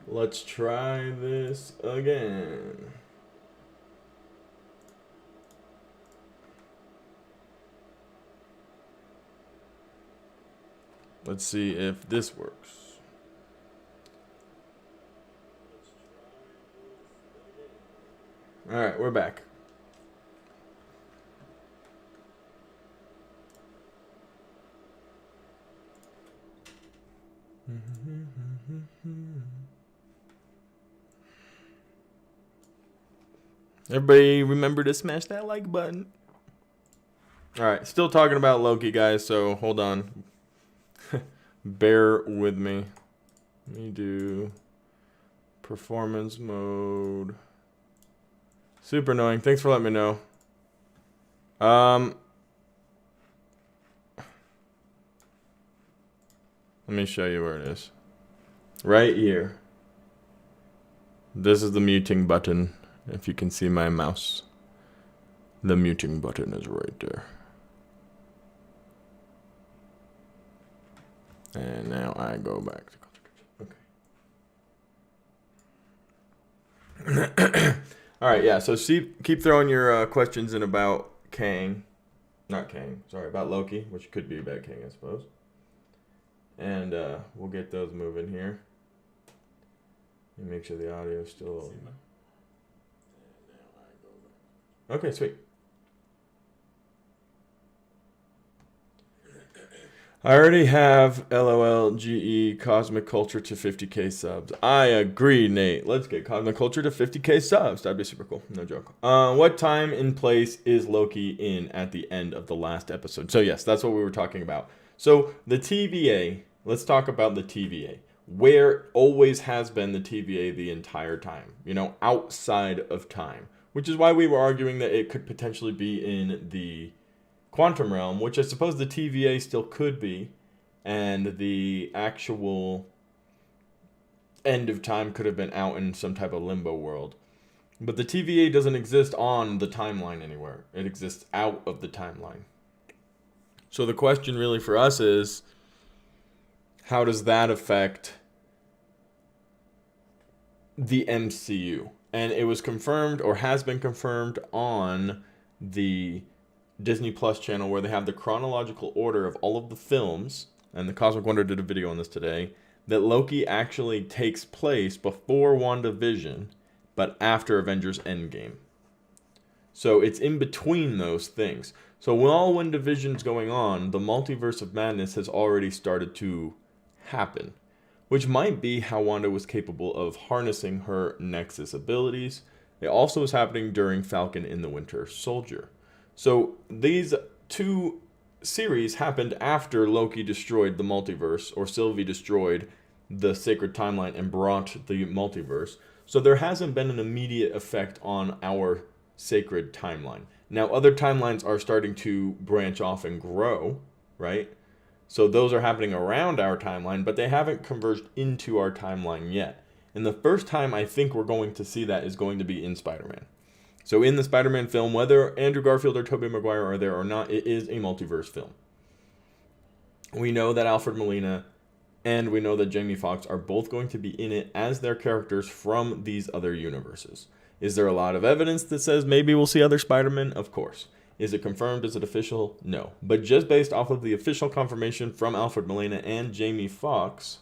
Let's try this again. Let's see if this works. All right, we're back. Everybody remember to smash that like button. All right, still talking about Loki, guys, so hold on. Bear with me. Let me do performance mode. Super annoying. Thanks for letting me know. Let me show you where it is. Right here. This is the muting button. If you can see my mouse. The muting button is right there. And now I go back to okay. All right, yeah. So keep throwing your questions in about Kang, not Kang. Sorry, about Loki, which could be about Kang, I suppose. And we'll get those moving here. Let me make sure the audio is still. Okay, sweet. I already have LOLGE Cosmic Culture to 50k subs. I agree, Nate. Let's get Cosmic Culture to 50k subs. That'd be super cool. No joke. What time and place is Loki in at the end of the last episode? So yes, that's what we were talking about. So the TVA, let's talk about the TVA. Where always has been the TVA the entire time. You know, outside of time. Which is why we were arguing that it could potentially be in the quantum realm, which I suppose the TVA still could be, and the actual end of time could have been out in some type of limbo world. But the TVA doesn't exist on the timeline anywhere. It exists out of the timeline. So the question really for us is, how does that affect the MCU? And it was confirmed, or has been confirmed, on the Disney Plus channel, where they have the chronological order of all of the films, and the Cosmic Wonder did a video on this today, that Loki actually takes place before WandaVision, but after Avengers Endgame. So it's in between those things. So while WandaVision's going on, the Multiverse of Madness has already started to happen, which might be how Wanda was capable of harnessing her Nexus abilities. It also was happening during Falcon and the Winter Soldier. So these two series happened after Loki destroyed the multiverse, or Sylvie destroyed the sacred timeline and brought the multiverse. So there hasn't been an immediate effect on our sacred timeline. Now other timelines are starting to branch off and grow, right? So those are happening around our timeline, but they haven't converged into our timeline yet. And the first time I think we're going to see that is going to be in Spider-Man. So in the Spider-Man film, whether Andrew Garfield or Tobey Maguire are there or not, it is a multiverse film. We know that Alfred Molina and we know that Jamie Foxx are both going to be in it as their characters from these other universes. Is there a lot of evidence that says maybe we'll see other Spider-Men? Of course. Is it confirmed? Is it official? No. But just based off of the official confirmation from Alfred Molina and Jamie Foxx,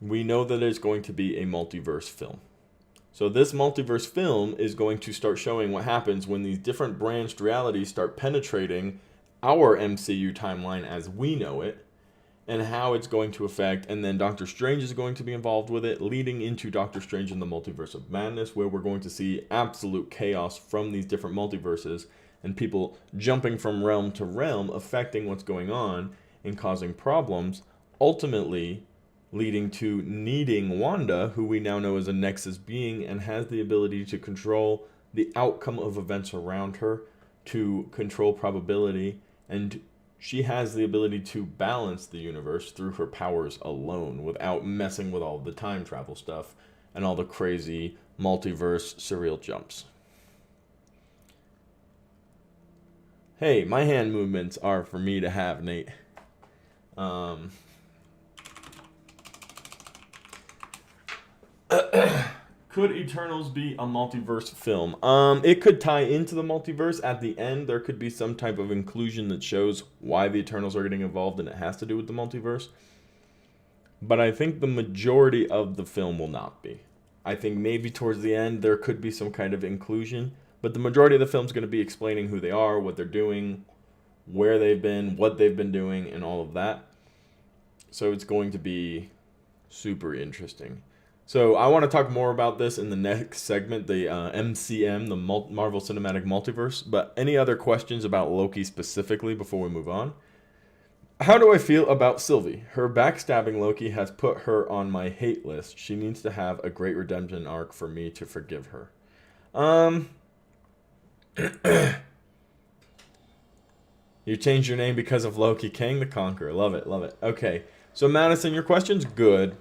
we know that it's going to be a multiverse film. So this multiverse film is going to start showing what happens when these different branched realities start penetrating our MCU timeline as we know it, and how it's going to affect, and then Doctor Strange is going to be involved with it, leading into Doctor Strange in the Multiverse of Madness, where we're going to see absolute chaos from these different multiverses, and people jumping from realm to realm, affecting what's going on, and causing problems, ultimately leading to needing Wanda, who we now know is a Nexus being and has the ability to control the outcome of events around her, to control probability, and she has the ability to balance the universe through her powers alone without messing with all the time travel stuff and all the crazy multiverse surreal jumps. Hey, my hand movements are for me to have, Nate. Could Eternals be a multiverse film? It could tie into the multiverse. At the end, there could be some type of inclusion that shows why the Eternals are getting involved, and it has to do with the multiverse. But I think the majority of the film will not be. I think maybe towards the end there could be some kind of inclusion, but the majority of the film is going to be explaining who they are, what they're doing, where they've been, what they've been doing, and all of that. So it's going to be super interesting. So I want to talk more about this in the next segment, the MCM, the Marvel Cinematic Multiverse. But any other questions about Loki specifically before we move on? How do I feel about Sylvie? Her backstabbing Loki has put her on my hate list. She needs to have a great redemption arc for me to forgive her. You changed your name because of Loki, Kang the Conqueror. Love it, love it. Okay, so Madison, your question's good,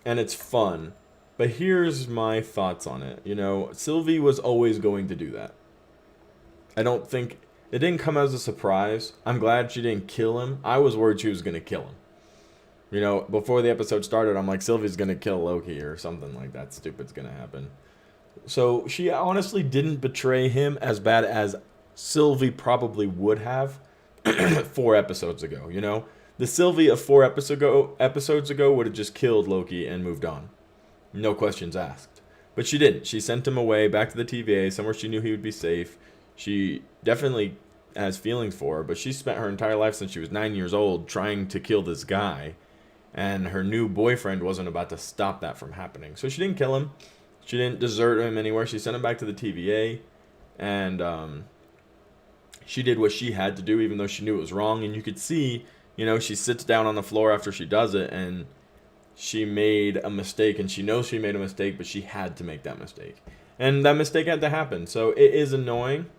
and it's fun. But here's my thoughts on it. You know, Sylvie was always going to do that. I don't think... It didn't come as a surprise. I'm glad she didn't kill him. I was worried she was going to kill him. You know, before the episode started, I'm like, Sylvie's going to kill Loki or something like that stupid's going to happen. So she honestly didn't betray him as bad as Sylvie probably would have 4 episodes ago, you know? The Sylvie of 4 episodes ago would have just killed Loki and moved on. No questions asked. But she didn't. She sent him away back to the TVA, somewhere she knew he would be safe. She definitely has feelings for her, but she spent her entire life since she was 9 years old trying to kill this guy, and her new boyfriend wasn't about to stop that from happening. So she didn't kill him. She didn't desert him anywhere. She sent him back to the TVA, and she did what she had to do, even though she knew it was wrong. And you could see, you know, she sits down on the floor after she does it, and she made a mistake, and she knows she made a mistake, but she had to make that mistake. And that mistake had to happen. So it is annoying.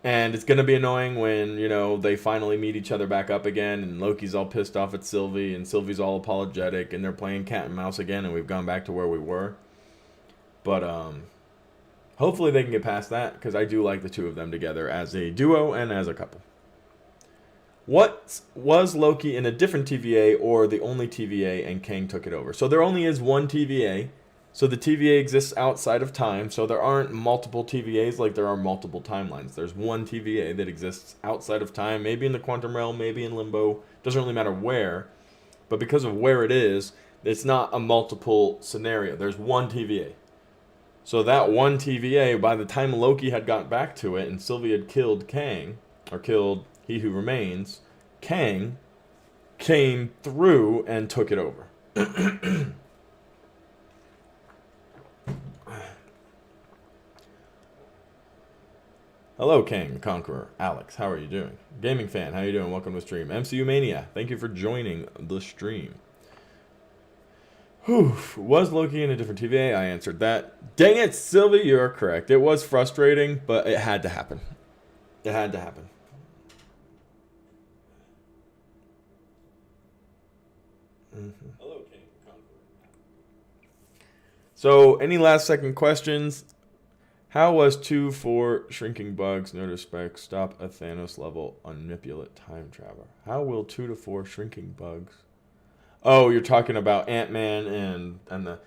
And it's going to be annoying when, you know, they finally meet each other back up again, and Loki's all pissed off at Sylvie, and Sylvie's all apologetic, and they're playing cat and mouse again, and we've gone back to where we were. But hopefully they can get past that, because I do like the two of them together as a duo and as a couple. What was Loki in a different TVA or the only TVA and Kang took it over? So there only is one TVA. So the TVA exists outside of time, so there aren't multiple TVAs like there are multiple timelines. There's one TVA that exists outside of time, maybe in the quantum realm, maybe in limbo. Doesn't really matter where, but because of where it is, it's not a multiple scenario. There's one TVA. So that one TVA, by the time Loki had got back to it and Sylvie had killed Kang, or killed He Who Remains, Kang came through and took it over. Hello, Kang the Conqueror. Alex, how are you doing? Gaming fan, how you doing? Welcome to the stream. MCU Mania, thank you for joining the stream. Whew. Was Loki in a different TVA? I answered that. Dang it, Sylvie, you're correct. It was frustrating, but it had to happen. It had to happen. Hello, King Conqueror. So, any last second questions? How was 2 for shrinking bugs? No respect. Stop a Thanos level unmanipulate time traveler. How will 2 to 4 shrinking bugs? Oh, you're talking about Ant-Man and the.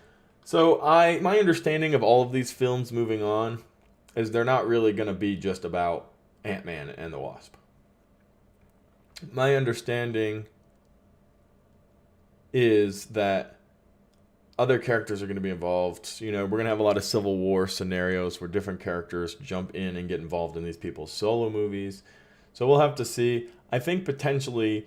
So my understanding of all of these films moving on is they're not really going to be just about Ant-Man and the Wasp. My understanding is that other characters are going to be involved. You know, we're going to have a lot of Civil War scenarios where different characters jump in and get involved in these people's solo movies. So we'll have to see. I think potentially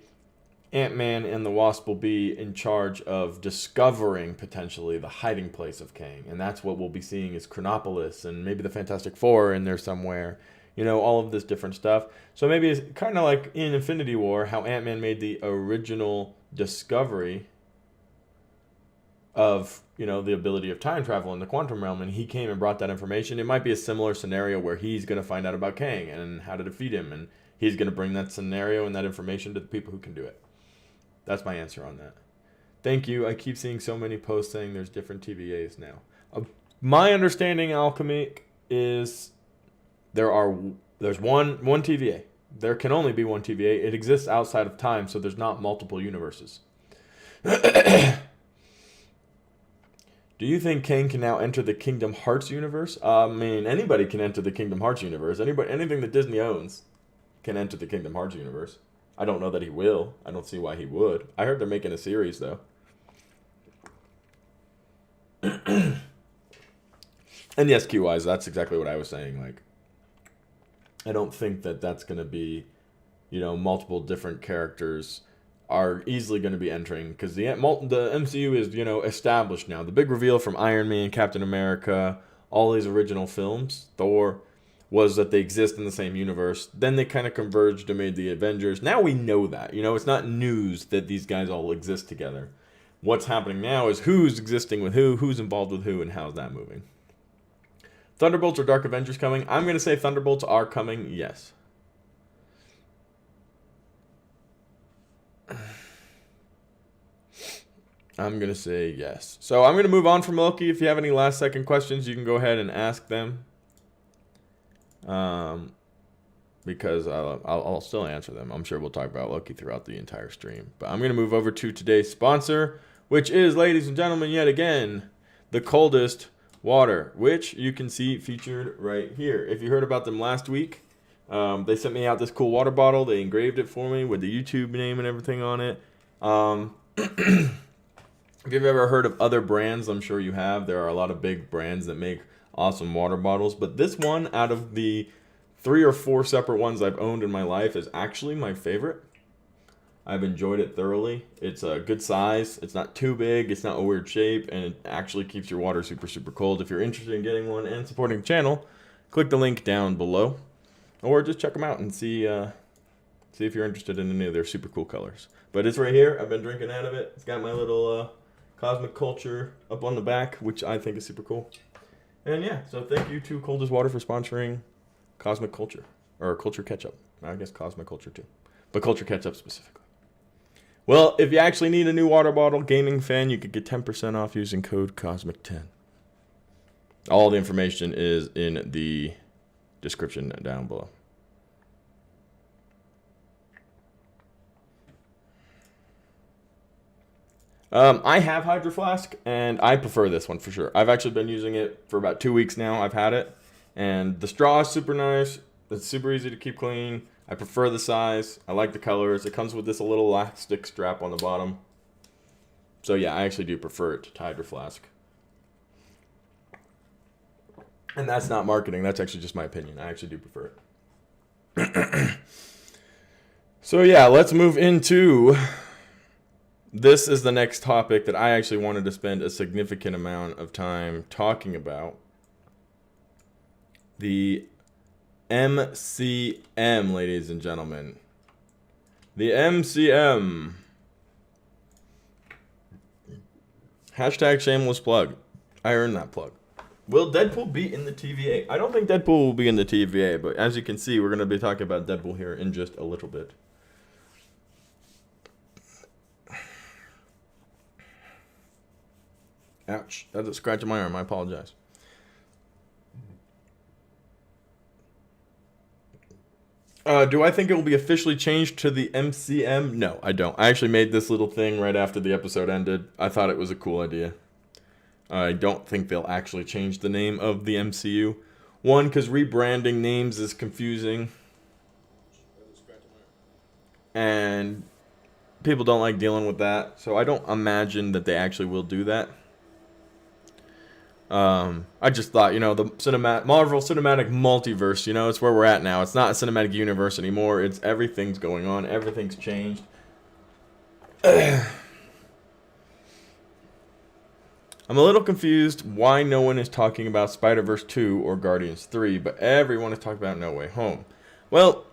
Ant-Man and the Wasp will be in charge of discovering potentially the hiding place of Kang. And that's what we'll be seeing is Chronopolis and maybe the Fantastic Four in there somewhere. You know, all of this different stuff. So maybe it's kind of like in Infinity War, how Ant-Man made the original discovery of, you know, the ability of time travel in the quantum realm, and he came and brought that information. It might be a similar scenario where he's going to find out about Kang and how to defeat him, and he's going to bring that scenario and that information to the people who can do it. That's my answer on that. Thank you. I keep seeing so many posts saying there's different TVAs now. My understanding, Alchemy, is there's one TVA. There can only be one TVA. It exists outside of time, so there's not multiple universes. Do you think Kang can now enter the Kingdom Hearts universe? I mean, anybody can enter the Kingdom Hearts universe. Anything that Disney owns can enter the Kingdom Hearts universe. I don't know that he will. I don't see why he would. I heard they're making a series, though. And yes, Q-Wise, that's exactly what I was saying. Like, I don't think that that's going to be, multiple different characters are easily going to be entering, because the MCU is, established now. The big reveal from Iron Man, Captain America, all these original films, Thor, was that they exist in the same universe. Then they kind of converged and made the Avengers. Now we know that. It's not news that these guys all exist together. What's happening now is who's existing with who's involved with who, and how's that moving. Thunderbolts or Dark Avengers coming? I'm going to say Thunderbolts are coming, yes. I'm going to say yes. So I'm going to move on from Loki. If you have any last second questions, you can go ahead and ask them. Because I'll still answer them. I'm sure we'll talk about Loki throughout the entire stream. But I'm going to move over to today's sponsor, which is, ladies and gentlemen, yet again, the Coldest water, which you can see featured right here. If you heard about them last week, they sent me out this cool water bottle. They engraved it for me with the YouTube name and everything on it. If you've ever heard of other brands, I'm sure you have. There are a lot of big brands that make awesome water bottles, but this one, out of the 3 or 4 separate ones I've owned in my life, is actually my favorite. I've enjoyed it thoroughly. It's a good size. It's not too big. It's not a weird shape, and it actually keeps your water super, super cold. If you're interested in getting one and supporting the channel, click the link down below, or just check them out and see if you're interested in any of their super cool colors. But it's right here. I've been drinking out of it. It's got my little Cosmic Culture up on the back, which I think is super cool. And yeah, so thank you to Coldest Water for sponsoring Cosmic Culture, or Culture Ketchup. I guess Cosmic Culture too, but Culture Ketchup specifically. Well, if you actually need a new water bottle, gaming fan, you could get 10% off using code COSMIC10. All the information is in the description down below. I have Hydro Flask, and I prefer this one for sure. I've actually been using it for about 2 weeks now. I've had it, and the straw is super nice. It's super easy to keep clean. I prefer the size. I like the colors. It comes with this little elastic strap on the bottom. So yeah, I actually do prefer it to Hydro Flask. And that's not marketing. That's actually just my opinion. I actually do prefer it. So yeah, let's move into... This is the next topic that I actually wanted to spend a significant amount of time talking about. The MCM, ladies and gentlemen. The MCM. Hashtag shameless plug. I earned that plug. Will Deadpool be in the TVA? I don't think Deadpool will be in the TVA, but as you can see, we're going to be talking about Deadpool here in just a little bit. Ouch. That's a scratch on my arm. I apologize. Do I think it will be officially changed to the MCM? No, I don't. I actually made this little thing right after the episode ended. I thought it was a cool idea. I don't think they'll actually change the name of the MCU. One, because rebranding names is confusing. And people don't like dealing with that. So I don't imagine that they actually will do that. I just thought, the Marvel Cinematic Multiverse, it's where we're at now. It's not a cinematic universe anymore. It's everything's going on. Everything's changed. I'm a little confused why no one is talking about Spider-Verse 2 or Guardians 3, but everyone is talking about No Way Home. Well,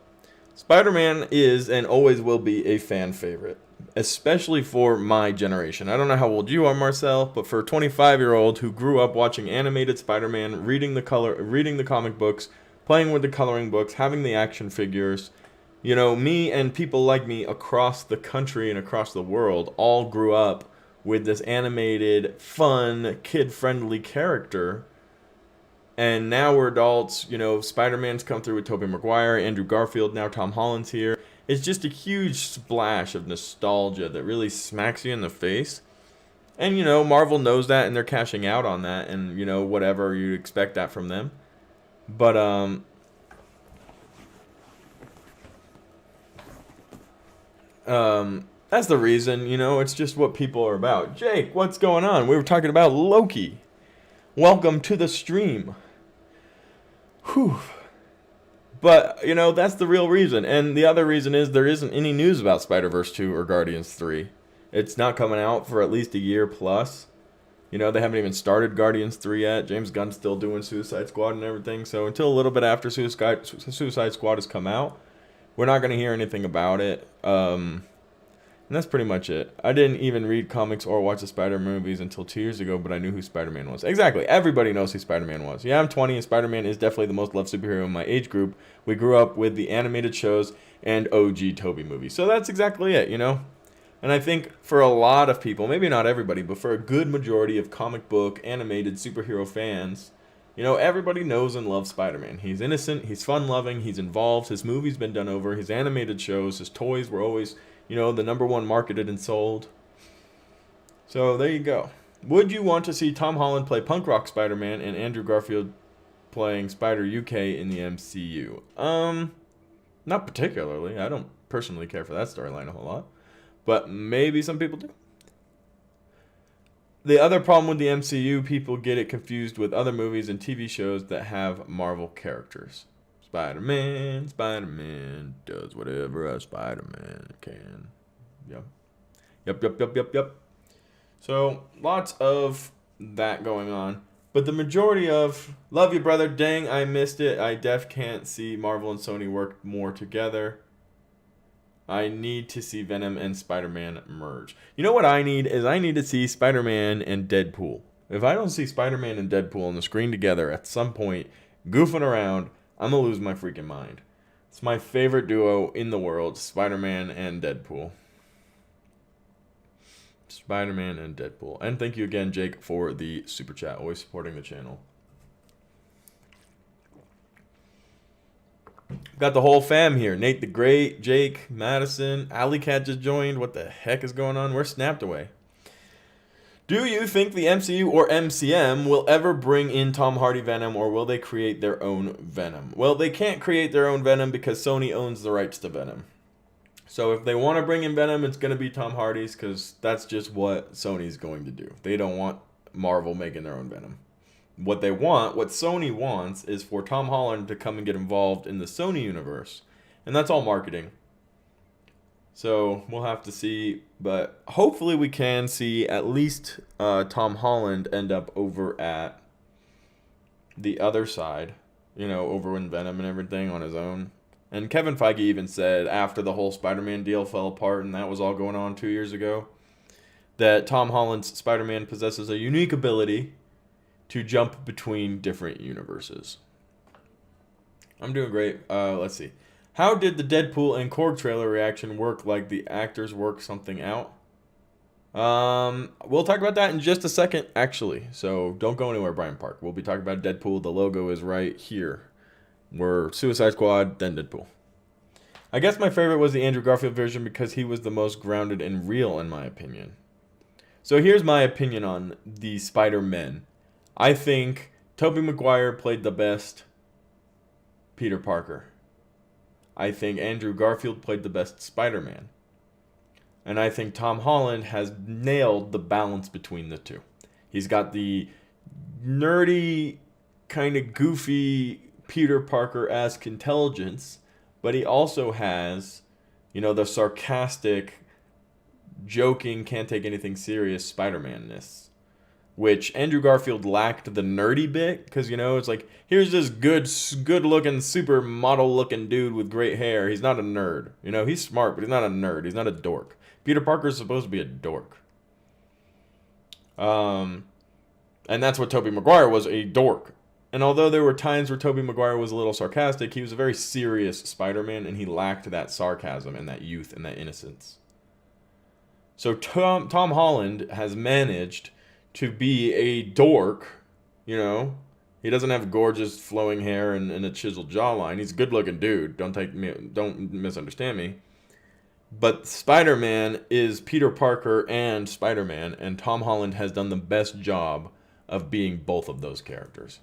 Spider-Man is and always will be a fan favorite, especially for my generation. I don't know how old you are, Marcel, but for a 25-year-old who grew up watching animated Spider-Man, reading the comic books, playing with the coloring books, having the action figures, me and people like me across the country and across the world all grew up with this animated, fun, kid-friendly character. And now we're adults, Spider-Man's come through with Tobey Maguire, Andrew Garfield, now Tom Holland's here. It's just a huge splash of nostalgia that really smacks you in the face. And, Marvel knows that, and they're cashing out on that, and, whatever, you expect that from them. But, that's the reason, it's just what people are about. Jake, what's going on? We were talking about Loki. Welcome to the stream. Whew. But, that's the real reason. And the other reason is there isn't any news about Spider-Verse 2 or Guardians 3. It's not coming out for at least a year plus. They haven't even started Guardians 3 yet. James Gunn's still doing Suicide Squad and everything. So until a little bit after Suicide Squad has come out, we're not going to hear anything about it. And that's pretty much it. I didn't even read comics or watch the Spider-Man movies until 2 years ago, but I knew who Spider-Man was. Exactly. Everybody knows who Spider-Man was. Yeah, I'm 20, and Spider-Man is definitely the most loved superhero in my age group. We grew up with the animated shows and OG Tobey movies. So that's exactly it, And I think for a lot of people, maybe not everybody, but for a good majority of comic book, animated superhero fans, everybody knows and loves Spider-Man. He's innocent, he's fun-loving, he's involved, his movies been done over, his animated shows, his toys were always, the number one marketed and sold. So there you go. Would you want to see Tom Holland play punk rock Spider-Man and Andrew Garfield playing Spider-UK in the MCU? Not particularly. I don't personally care for that storyline a whole lot. But maybe some people do. The other problem with the MCU, people get it confused with other movies and TV shows that have Marvel characters. Spider-Man does whatever a Spider-Man can. Yep. So, lots of that going on. But the majority of, love you, brother, dang, I missed it. I can't see Marvel and Sony work more together. I need to see Venom and Spider-Man merge. You know what I need is I need to see Spider-Man and Deadpool. If I don't see Spider-Man and Deadpool on the screen together at some point, goofing around, I'm going to lose my freaking mind. It's my favorite duo in the world, Spider-Man and Deadpool. Spider-Man and Deadpool. And thank you again, Jake, for the super chat. Always supporting the channel. Got the whole fam here. Nate the Great, Jake, Madison, Alley Cat just joined. What the heck is going on? We're snapped away. Do you think the MCU or MCM will ever bring in Tom Hardy Venom, or will they create their own Venom? Well, they can't create their own Venom because Sony owns the rights to Venom. So if they want to bring in Venom, it's going to be Tom Hardy's because that's just what Sony's going to do. They don't want Marvel making their own Venom. What Sony wants is for Tom Holland to come and get involved in the Sony universe. And that's all marketing. So we'll have to see. But hopefully we can see at least Tom Holland end up over at the other side. Over in Venom and everything on his own. And Kevin Feige even said after the whole Spider-Man deal fell apart and that was all going on 2 years ago, that Tom Holland's Spider-Man possesses a unique ability to jump between different universes. I'm doing great. Let's see. How did the Deadpool and Korg trailer reaction work? Like the actors work something out? We'll talk about that in just a second, actually. So don't go anywhere, Brian Park. We'll be talking about Deadpool. The logo is right here. We're Suicide Squad, then Deadpool. I guess my favorite was the Andrew Garfield version because he was the most grounded and real, in my opinion. So here's my opinion on the Spider-Men. I think Tobey Maguire played the best Peter Parker. I think Andrew Garfield played the best Spider-Man. And I think Tom Holland has nailed the balance between the two. He's got the nerdy, kind of goofy Peter Parker-esque intelligence, but he also has, the sarcastic, joking, can't take anything serious Spider-Man-ness. Which Andrew Garfield lacked the nerdy bit, because, it's like, here's this good-looking, super model-looking dude with great hair. He's not a nerd. He's smart, but he's not a nerd. He's not a dork. Peter Parker is supposed to be a dork. And that's what Tobey Maguire was, a dork. And although there were times where Tobey Maguire was a little sarcastic, he was a very serious Spider-Man, and he lacked that sarcasm and that youth and that innocence. So Tom Holland has managed to be a dork, He doesn't have gorgeous flowing hair and a chiseled jawline. He's a good-looking dude. Don't misunderstand me. But Spider-Man is Peter Parker and Spider-Man, and Tom Holland has done the best job of being both of those characters.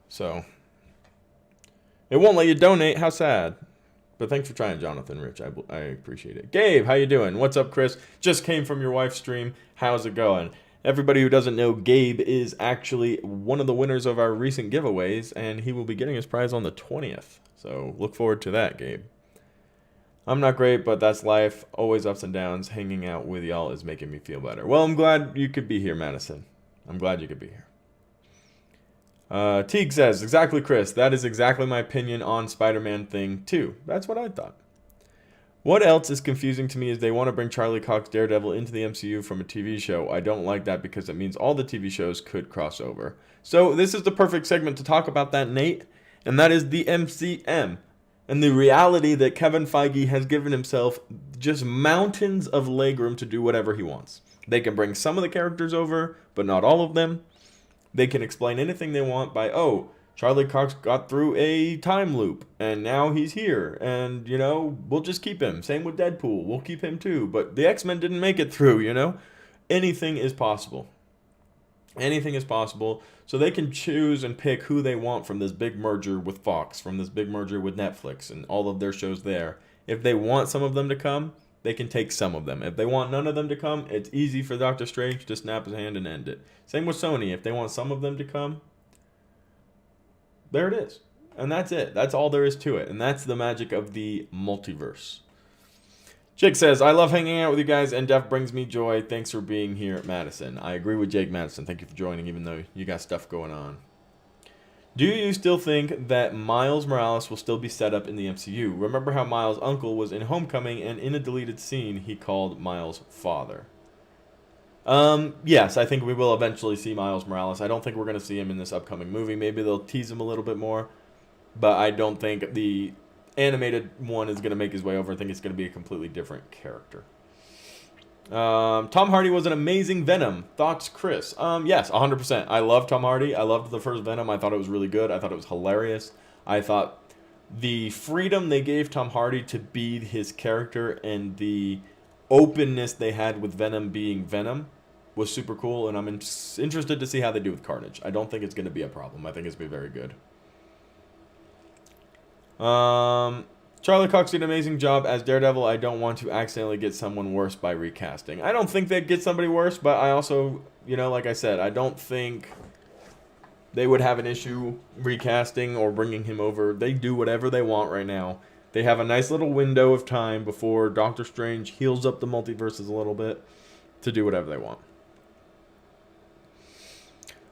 So, it won't let you donate. How sad. But thanks for trying, Jonathan Rich. I appreciate it. Gabe, how you doing? What's up, Chris? Just came from your wife's stream. How's it going? Everybody who doesn't know, Gabe is actually one of the winners of our recent giveaways, and he will be getting his prize on the 20th. So look forward to that, Gabe. I'm not great, but that's life. Always ups and downs. Hanging out with y'all is making me feel better. Well, I'm glad you could be here, Madison. I'm glad you could be here. Teague says, exactly, Chris. That is exactly my opinion on Spider-Man thing, too. That's what I thought. What else is confusing to me is they want to bring Charlie Cox Daredevil into the MCU from a TV show. I don't like that because it means all the TV shows could cross over. So this is the perfect segment to talk about that, Nate. And that is the MCM. And the reality that Kevin Feige has given himself just mountains of legroom to do whatever he wants. They can bring some of the characters over, but not all of them. They can explain anything they want by, oh, Charlie Cox got through a time loop, and now he's here, and, you know, we'll just keep him. Same with Deadpool. We'll keep him too. But the X-Men didn't make it through, you know? Anything is possible. Anything is possible. So they can choose and pick who they want from this big merger with Fox, from this big merger with Netflix, and all of their shows there. If they want some of them to come, they can take some of them. If they want none of them to come, it's easy for Doctor Strange to snap his hand and end it. Same with Sony. If they want some of them to come, there it is. And that's it. That's all there is to it. And that's the magic of the multiverse. Jake says, I love hanging out with you guys, and Def brings me joy. Thanks for being here, Madison. I agree with Jake Madison. Thank you for joining, even though you got stuff going on. Do you still think that Miles Morales will still be set up in the MCU? Remember how Miles' uncle was in Homecoming, and in a deleted scene, he called Miles father? Yes, I think we will eventually see Miles Morales. I don't think we're going to see him in this upcoming movie. Maybe they'll tease him a little bit more, but I don't think the animated one is going to make his way over. I think it's going to be a completely different character. Tom Hardy was an amazing Venom. Thoughts, Chris? Yes, 100%. I love Tom Hardy. I loved the first Venom. I thought it was really good. I thought it was hilarious. I thought the freedom they gave Tom Hardy to be his character and the openness they had with Venom being Venom was super cool, and I'm interested to see how they do with Carnage. I don't think it's going to be a problem. I think it's going to be very good. Charlie Cox did an amazing job as Daredevil. I don't want to accidentally get someone worse by recasting. I don't think they'd get somebody worse, but I also, you know, like I said, I don't think they would have an issue recasting or bringing him over. They do whatever they want right now. They have a nice little window of time before Doctor Strange heals up the multiverses a little bit to do whatever they want.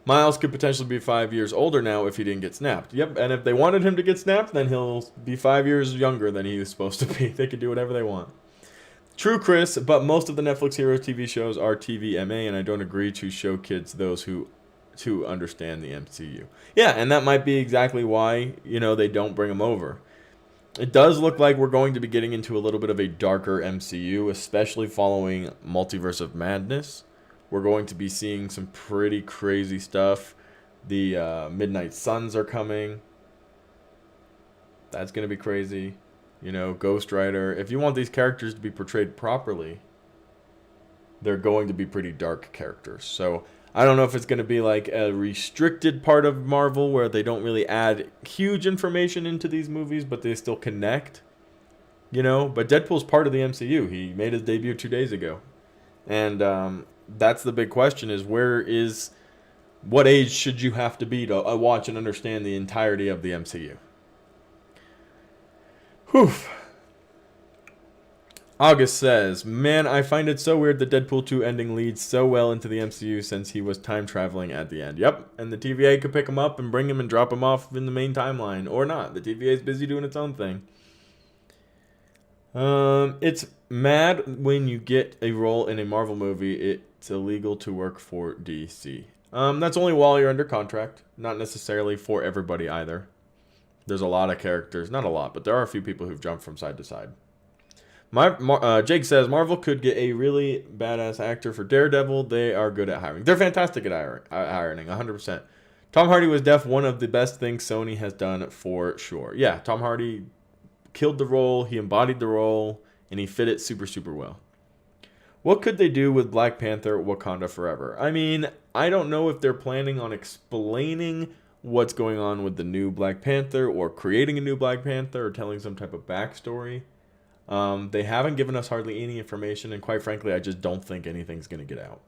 Miles could potentially be 5 years older now if he didn't get snapped. Yep, and if they wanted him to get snapped, then he'll be 5 years younger than he was supposed to be. They can do whatever they want. True, Chris, but most of the Netflix Heroes TV shows are TVMA, and I don't agree to show kids those who understand the MCU. Yeah, and that might be exactly why, you know, they don't bring them over. It does look like we're going to be getting into a little bit of a darker MCU, especially following Multiverse of Madness. We're going to be seeing some pretty crazy stuff. The Midnight Suns are coming. That's going to be crazy. You know, Ghost Rider. If you want these characters to be portrayed properly, they're going to be pretty dark characters. So I don't know if it's going to be like a restricted part of Marvel where they don't really add huge information into these movies, but they still connect. You know, but Deadpool's part of the MCU. He made his debut 2 days ago. And that's the big question is what age should you have to be to watch and understand the entirety of the MCU? Whew. August says, man, I find it so weird that Deadpool 2 ending leads so well into the MCU since he was time traveling at the end. Yep, and the TVA could pick him up and bring him and drop him off in the main timeline. Or not. The TVA is busy doing its own thing. It's mad when you get a role in a Marvel movie, it's illegal to work for DC. That's only while you're under contract, not necessarily for everybody either. There's a lot of characters, not a lot, but there are a few people who've jumped from side to side. Jake says, Marvel could get a really badass actor for Daredevil. They are good at hiring. They're fantastic at hiring, 100%. Tom Hardy was one of the best things Sony has done for sure. Yeah, Tom Hardy killed the role, he embodied the role, and he fit it super, super well. What could they do with Black Panther Wakanda Forever? I mean, I don't know if they're planning on explaining what's going on with the new Black Panther or creating a new Black Panther or telling some type of backstory. They haven't given us hardly any information, and quite frankly, I just don't think anything's going to get out.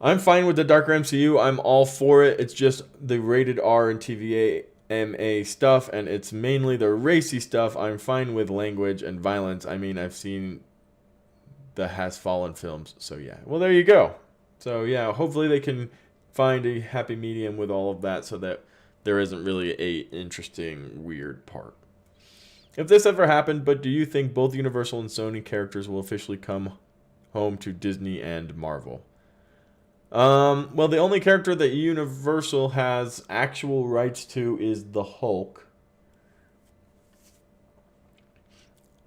I'm fine with the darker MCU. I'm all for it. It's just the rated R and TVA MA stuff, and it's mainly the racy stuff. I'm fine with language and violence. I mean, I've seen the Has Fallen films, so yeah. Well, there you go. So yeah, hopefully they can find a happy medium with all of that so that there isn't really a interesting, weird part. If this ever happened, but do you think both Universal and Sony characters will officially come home to Disney and Marvel? Well, the only character that Universal has actual rights to is the Hulk.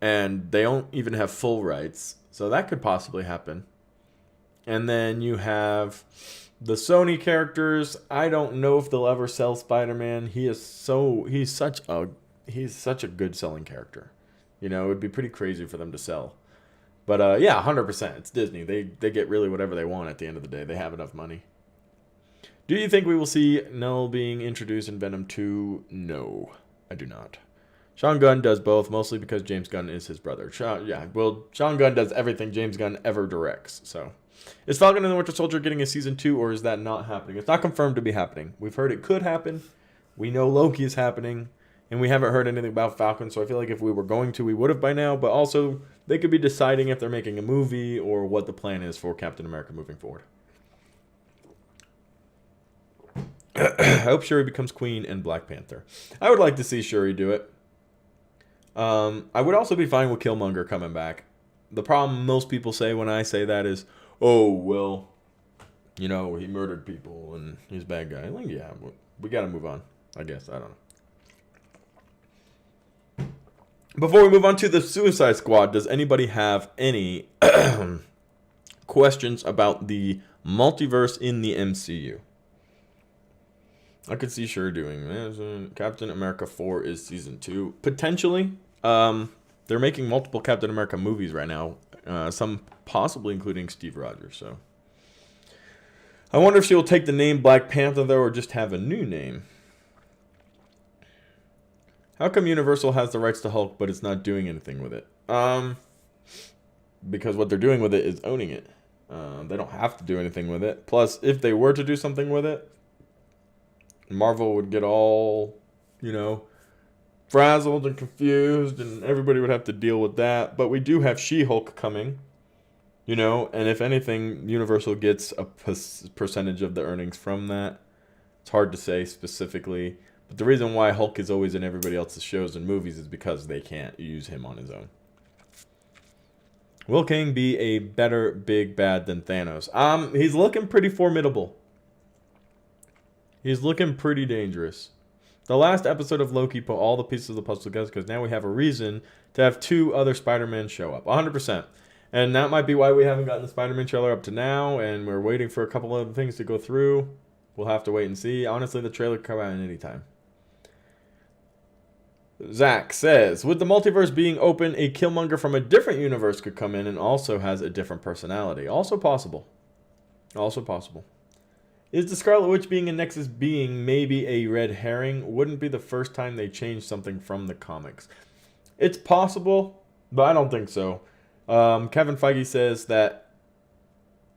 And they don't even have full rights. So that could possibly happen. And then you have the Sony characters. I don't know if they'll ever sell Spider-Man. He's such a good selling character. You know, it would be pretty crazy for them to sell. But yeah, 100%. It's Disney. They get really whatever they want at the end of the day. They have enough money. Do you think we will see Null being introduced in Venom 2? No, I do not. Sean Gunn does both, mostly because James Gunn is his brother. Sean Gunn does everything James Gunn ever directs. So, is Falcon and the Winter Soldier getting a season 2, or is that not happening? It's not confirmed to be happening. We've heard it could happen. We know Loki is happening. And we haven't heard anything about Falcon, so I feel like if we were going to, we would have by now. But also, they could be deciding if they're making a movie or what the plan is for Captain America moving forward. I hope Shuri becomes Queen and Black Panther. I would like to see Shuri do it. I would also be fine with Killmonger coming back. The problem most people say when I say that is, oh, well, you know, he murdered people and he's a bad guy. Like, yeah, we got to move on, I guess. I don't know. Before we move on to the Suicide Squad, does anybody have any questions about the multiverse in the MCU? I could see Shuri doing Captain America 4 is season 2. Potentially. They're making multiple Captain America movies right now. Some possibly including Steve Rogers. So I wonder if she will take the name Black Panther, though, or just have a new name. How come Universal has the rights to Hulk, but it's not doing anything with it? Because what they're doing with it is owning it. They don't have to do anything with it. Plus, if they were to do something with it, Marvel would get all, you know, frazzled and confused, and everybody would have to deal with that. But we do have She-Hulk coming, you know, and if anything, Universal gets a percentage of the earnings from that. It's hard to say specifically. But the reason why Hulk is always in everybody else's shows and movies is because they can't use him on his own. Will King be a better big bad than Thanos? He's looking pretty formidable. He's looking pretty dangerous. The last episode of Loki put all the pieces of the puzzle together because now we have a reason to have 2 other Spider-Man show up. 100%. And that might be why we haven't gotten the Spider-Man trailer up to now, and we're waiting for a couple of things to go through. We'll have to wait and see. Honestly, the trailer could come out at any time. Zach says, with the multiverse being open, a Killmonger from a different universe could come in and also has a different personality. Also possible. Also possible. Is the Scarlet Witch being a Nexus being maybe a red herring? Wouldn't be the first time they changed something from the comics. It's possible, but I don't think so. Kevin Feige says that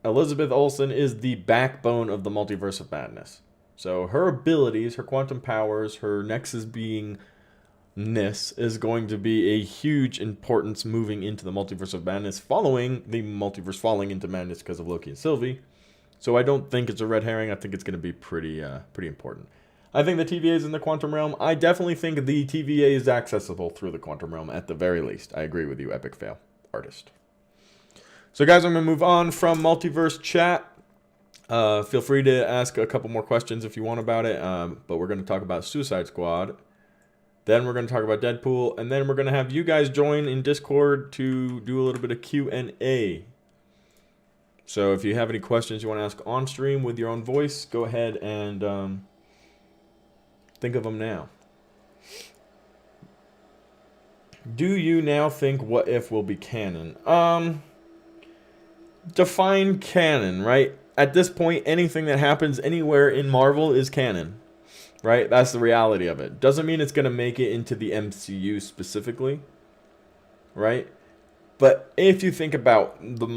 Elizabeth Olsen is the backbone of the Multiverse of Madness. So her abilities, her quantum powers, her Nexus being is going to be a huge importance moving into the Multiverse of Madness following the multiverse falling into madness because of Loki and Sylvie. So I don't think it's a red herring. I think it's going to be pretty important. I think the TVA is in the quantum realm. I definitely think the TVA is accessible through the quantum realm at the very least. I agree with you, Epic Fail Artist. So guys, I'm going to move on from Multiverse Chat. Feel free to ask a couple more questions if you want about it. But we're going to talk about Suicide Squad. Then we're going to talk about Deadpool, and then we're going to have you guys join in Discord to do a little bit of Q&A. So if you have any questions you want to ask on stream with your own voice, go ahead and think of them now. Do you now think What If will be canon? Define canon, right? At this point, anything that happens anywhere in Marvel is canon, right? That's the reality of it. Doesn't mean it's going to make it into the MCU specifically, right? But if you think about the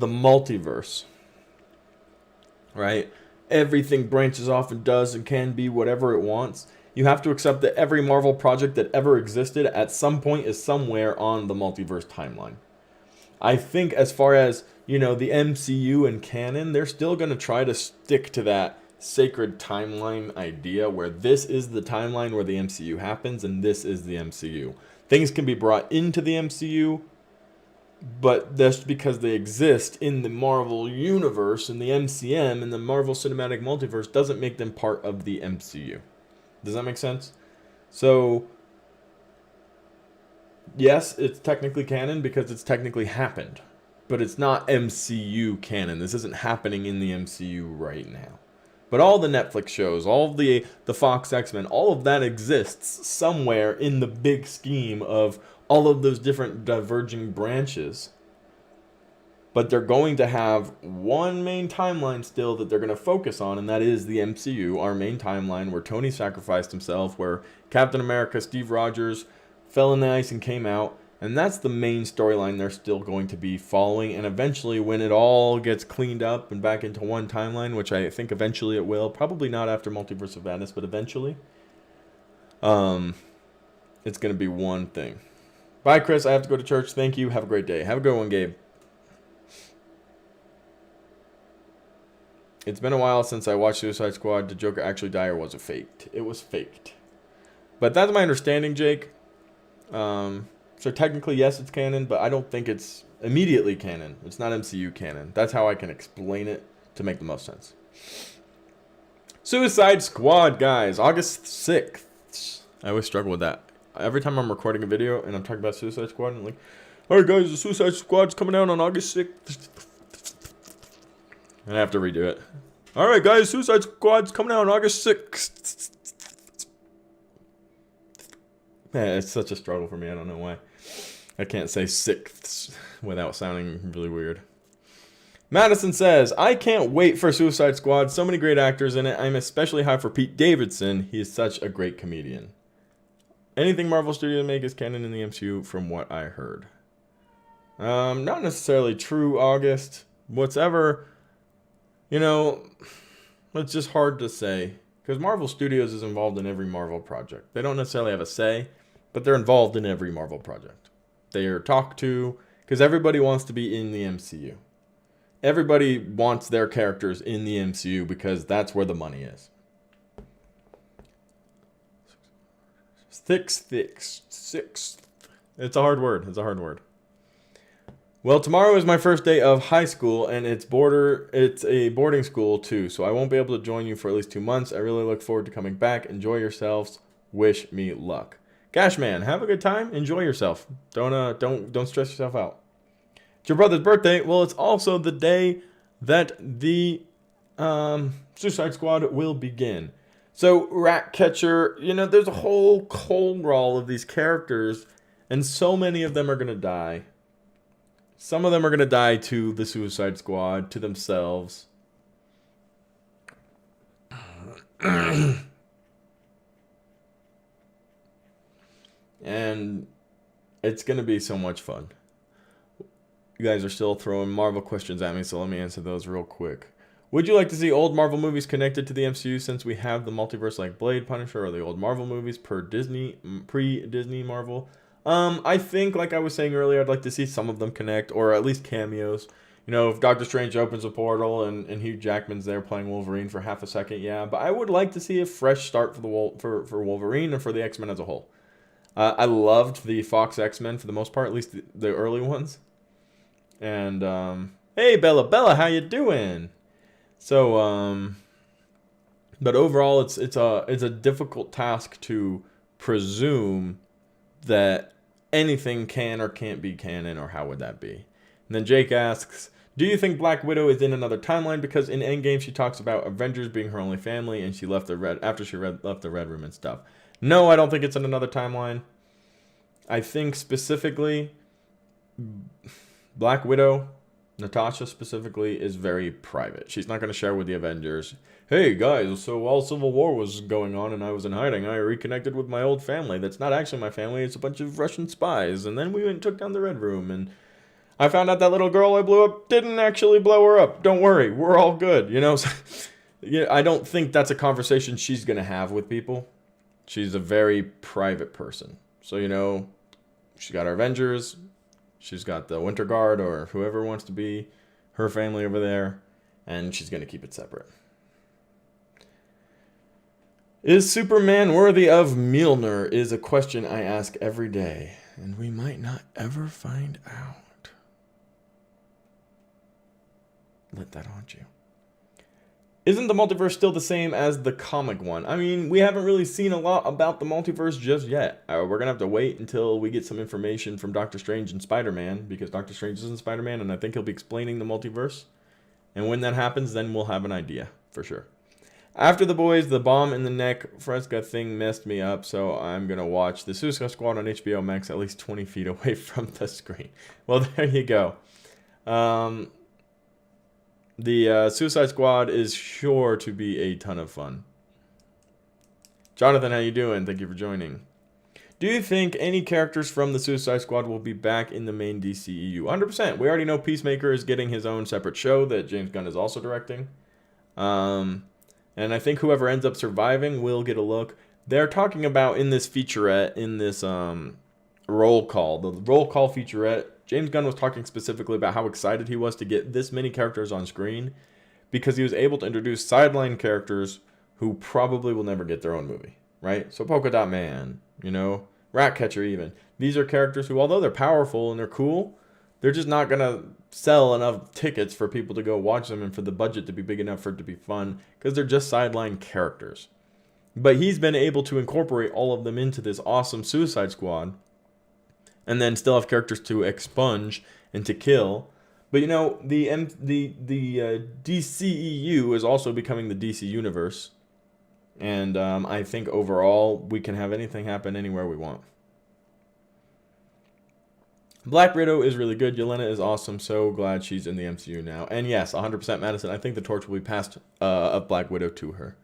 multiverse, right? Everything branches off and does and can be whatever it wants. You have to accept that every Marvel project that ever existed at some point is somewhere on the multiverse timeline. I think as far as, the MCU and canon, they're still going to try to stick to that sacred timeline idea where this is the timeline where the MCU happens and this is the MCU. Things can be brought into the MCU, but that's because they exist in the Marvel universe, in the MCM, in the Marvel Cinematic Multiverse, doesn't make them part of the MCU. Does that make sense? So, yes, it's technically canon because it's technically happened. But it's not MCU canon. This isn't happening in the MCU right now. But all the Netflix shows, all the Fox X-Men, all of that exists somewhere in the big scheme of all of those different diverging branches. But they're going to have one main timeline still that they're going to focus on, and that is the MCU, our main timeline, where Tony sacrificed himself, where Captain America, Steve Rogers, fell in the ice and came out. And that's the main storyline they're still going to be following. And eventually, when it all gets cleaned up and back into one timeline, which I think eventually it will, probably not after Multiverse of Madness, but eventually, it's going to be one thing. Bye, Chris. I have to go to church. Thank you. Have a great day. Have a good one, Gabe. It's been a while since I watched Suicide Squad. Did Joker actually die or was it faked? It was faked. But that's my understanding, Jake. So technically, yes, it's canon, but I don't think it's immediately canon. It's not MCU canon. That's how I can explain it to make the most sense. Suicide Squad, guys. August 6th. I always struggle with that. Every time I'm recording a video and I'm talking about Suicide Squad, I'm like, alright guys, the Suicide Squad's coming out on August 6th. And I have to redo it. Alright guys, Suicide Squad's coming out on August 6th. Man, it's such a struggle for me. I don't know why. I can't say sixths without sounding really weird. Madison says, I can't wait for Suicide Squad. So many great actors in it. I'm especially high for Pete Davidson. He is such a great comedian. Anything Marvel Studios make is canon in the MCU from what I heard. Not necessarily true, August. Whatever, it's just hard to say. Because Marvel Studios is involved in every Marvel project. They don't necessarily have a say, but they're involved in every Marvel project. They are talked to, because everybody wants to be in the MCU. Everybody wants their characters in the MCU because that's where the money is. Sixth. It's a hard word. Well, tomorrow is my first day of high school, and it's a boarding school too, so I won't be able to join you for at least 2 months. I really look forward to coming back. Enjoy yourselves. Wish me luck. Cashman, have a good time. Enjoy yourself. Don't stress yourself out. It's your brother's birthday. Well, it's also the day that the Suicide Squad will begin. So, Ratcatcher, there's a whole cold roll of these characters, and so many of them are going to die. Some of them are going to die to the Suicide Squad, to themselves. And it's going to be so much fun. You guys are still throwing Marvel questions at me, so let me answer those real quick. Would you like to see old Marvel movies connected to the MCU since we have the multiverse like Blade, Punisher, or the old Marvel movies pre-Disney Marvel? I think, like I was saying earlier, I'd like to see some of them connect, or at least cameos. If Doctor Strange opens a portal and Hugh Jackman's there playing Wolverine for half a second, yeah. But I would like to see a fresh start for Wolverine and for the X-Men as a whole. I loved the Fox X-Men for the most part, at least the early ones. And, hey, Bella, how you doing? So, but overall, it's a difficult task to presume that anything can or can't be canon, or how would that be? And then Jake asks, do you think Black Widow is in another timeline? Because in Endgame she talks about Avengers being her only family, and she left left the Red Room and stuff. No, I don't think it's in another timeline. I think specifically Black Widow, Natasha specifically, is very private. She's not going to share with the Avengers, hey guys, so while Civil War was going on and I was in hiding, I reconnected with my old family. That's not actually my family, it's a bunch of Russian spies. And then we went and took down the Red Room, and I found out that little girl I blew up didn't actually blow her up. Don't worry, we're all good, you know? Yeah, I don't think that's a conversation she's going to have with people. She's a very private person. So, you know, she's got her Avengers, she's got the Winter Guard, or whoever wants to be her family over there, and she's going to keep it separate. Is Superman worthy of Mjolnir is a question I ask every day, and we might not ever find out. Let that haunt you. Isn't the multiverse still the same as the comic one? I mean, we haven't really seen a lot about the multiverse just yet. We're going to have to wait until we get some information from Doctor Strange and Spider-Man, because Doctor Strange is in Spider-Man, and I think he'll be explaining the multiverse. And when that happens, then we'll have an idea, for sure. After The Boys, the bomb in the neck Fresca thing messed me up, so I'm going to watch the Suicide Squad on HBO Max at least 20 feet away from the screen. Well, there you go. The Suicide Squad is sure to be a ton of fun. Jonathan, how you doing? Thank you for joining. Do you think any characters from the Suicide Squad will be back in the main DCEU? 100%. We already know Peacemaker is getting his own separate show that James Gunn is also directing. And I think whoever ends up surviving will get a look. They're talking about in this featurette, in this roll call, the roll call featurette, James Gunn was talking specifically about how excited he was to get this many characters on screen because he was able to introduce sideline characters who probably will never get their own movie, right? So Polka Dot Man, you know, Ratcatcher even. These are characters who, although they're powerful and they're cool, they're just not going to sell enough tickets for people to go watch them and for the budget to be big enough for it to be fun because they're just sideline characters. But he's been able to incorporate all of them into this awesome Suicide Squad and then still have characters to expunge and to kill. But you know, the DCEU is also becoming the DC Universe. And I think overall, we can have anything happen anywhere we want. Black Widow is really good. Yelena is awesome. So glad she's in the MCU now. And yes, 100% Madison. I think the torch will be passed of Black Widow to her.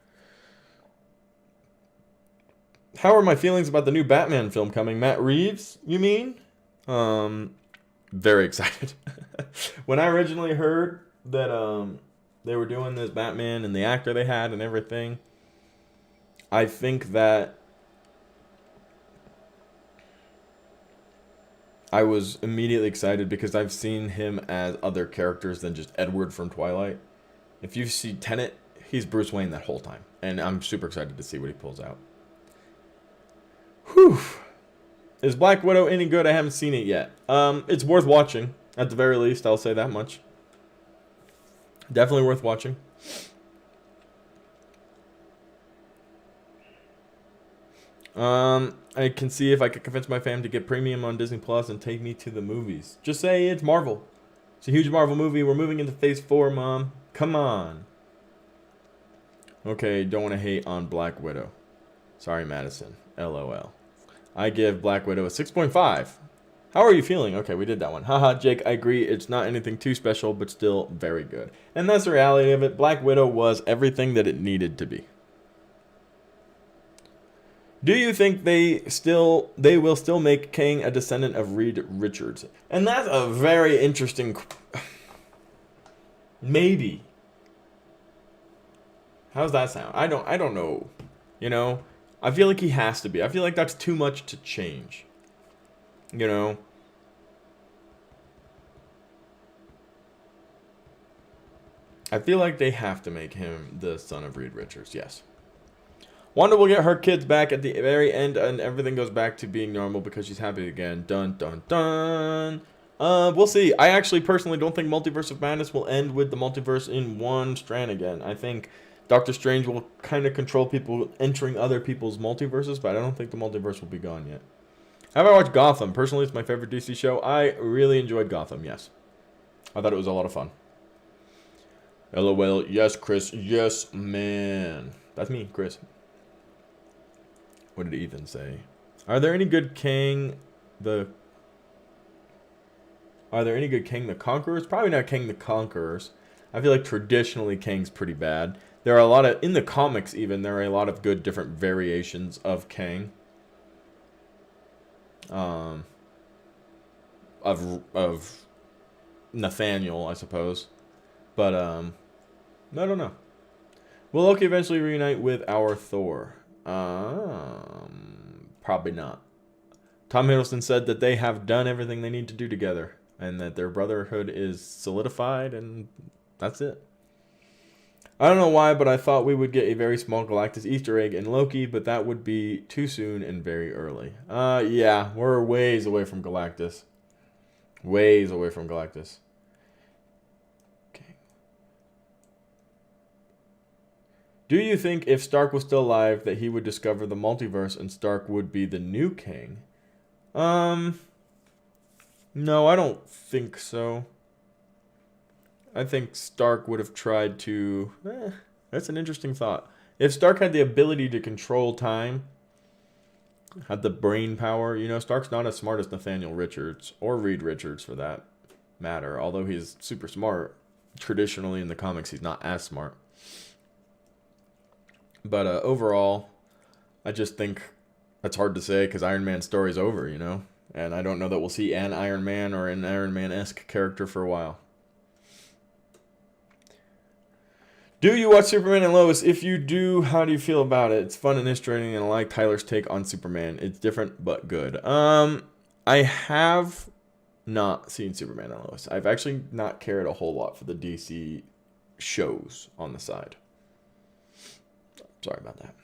How are my feelings about the new Batman film coming? Matt Reeves, you mean? Very excited. When I originally heard that they were doing this Batman and the actor they had and everything, I think that I was immediately excited because I've seen him as other characters than just Edward from Twilight. If you see Tenet, he's Bruce Wayne that whole time. And I'm super excited to see what he pulls out. Whew. Is Black Widow any good? I haven't seen it yet. It's worth watching. At the very least, I'll say that much. Definitely worth watching. I can see if I could convince my fam to get premium on Disney Plus and take me to the movies. Just say it's Marvel. It's a huge Marvel movie. We're moving into Phase 4, Mom. Come on. Okay, don't want to hate on Black Widow. Sorry, Madison. LOL. I give Black Widow a 6.5. How are you feeling? Okay, we did that one. Haha, Jake, I agree. It's not anything too special, but still very good. And that's the reality of it. Black Widow was everything that it needed to be. Do you think they will still make Kang a descendant of Reed Richards? And that's a very interesting... Maybe. How's that sound? I don't know. You know? I feel like he has to be. I feel like that's too much to change. You know? I feel like they have to make him the son of Reed Richards, yes. Wanda will get her kids back at the very end and everything goes back to being normal because she's happy again. Dun, dun, dun. We'll see. I actually personally don't think Multiverse of Madness will end with the multiverse in one strand again. I think Doctor Strange will kind of control people entering other people's multiverses, but I don't think the multiverse will be gone yet. Have I watched Gotham? Personally, it's my favorite DC show. I really enjoyed Gotham, yes. I thought it was a lot of fun. LOL, yes, Chris. Yes, man. That's me, Chris. What did Ethan say? Are there any good Kang the... Are there any good Kang the Conquerors? Probably not Kang the Conquerors. I feel like traditionally Kang's pretty bad. There are a lot of... In the comics even, there are a lot of good different variations of Kang. Of Nathaniel, I suppose. But, I don't know. Will Loki eventually reunite with our Thor? Probably not. Tom Hiddleston said that they have done everything they need to do together, and that their brotherhood is solidified, and that's it. I don't know why, but I thought we would get a very small Galactus Easter egg in Loki, but that would be too soon and very early. Yeah, we're ways away from Galactus. Ways away from Galactus. Okay. Do you think if Stark was still alive that he would discover the multiverse and Stark would be the new king? No, I don't think so. I think Stark would have tried to... that's an interesting thought. If Stark had the ability to control time, had the brain power, you know, Stark's not as smart as Nathaniel Richards, or Reed Richards for that matter. Although he's super smart, traditionally in the comics he's not as smart. But overall, I just think that's hard to say because Iron Man's story's over, you know? And I don't know that we'll see an Iron Man or an Iron Man-esque character for a while. Do you watch Superman and Lois? If you do, how do you feel about it? It's fun and interesting, and I like Tyler's take on Superman. It's different but good. I have not seen Superman and Lois. I've actually not cared a whole lot for the DC shows on the side. Sorry about that.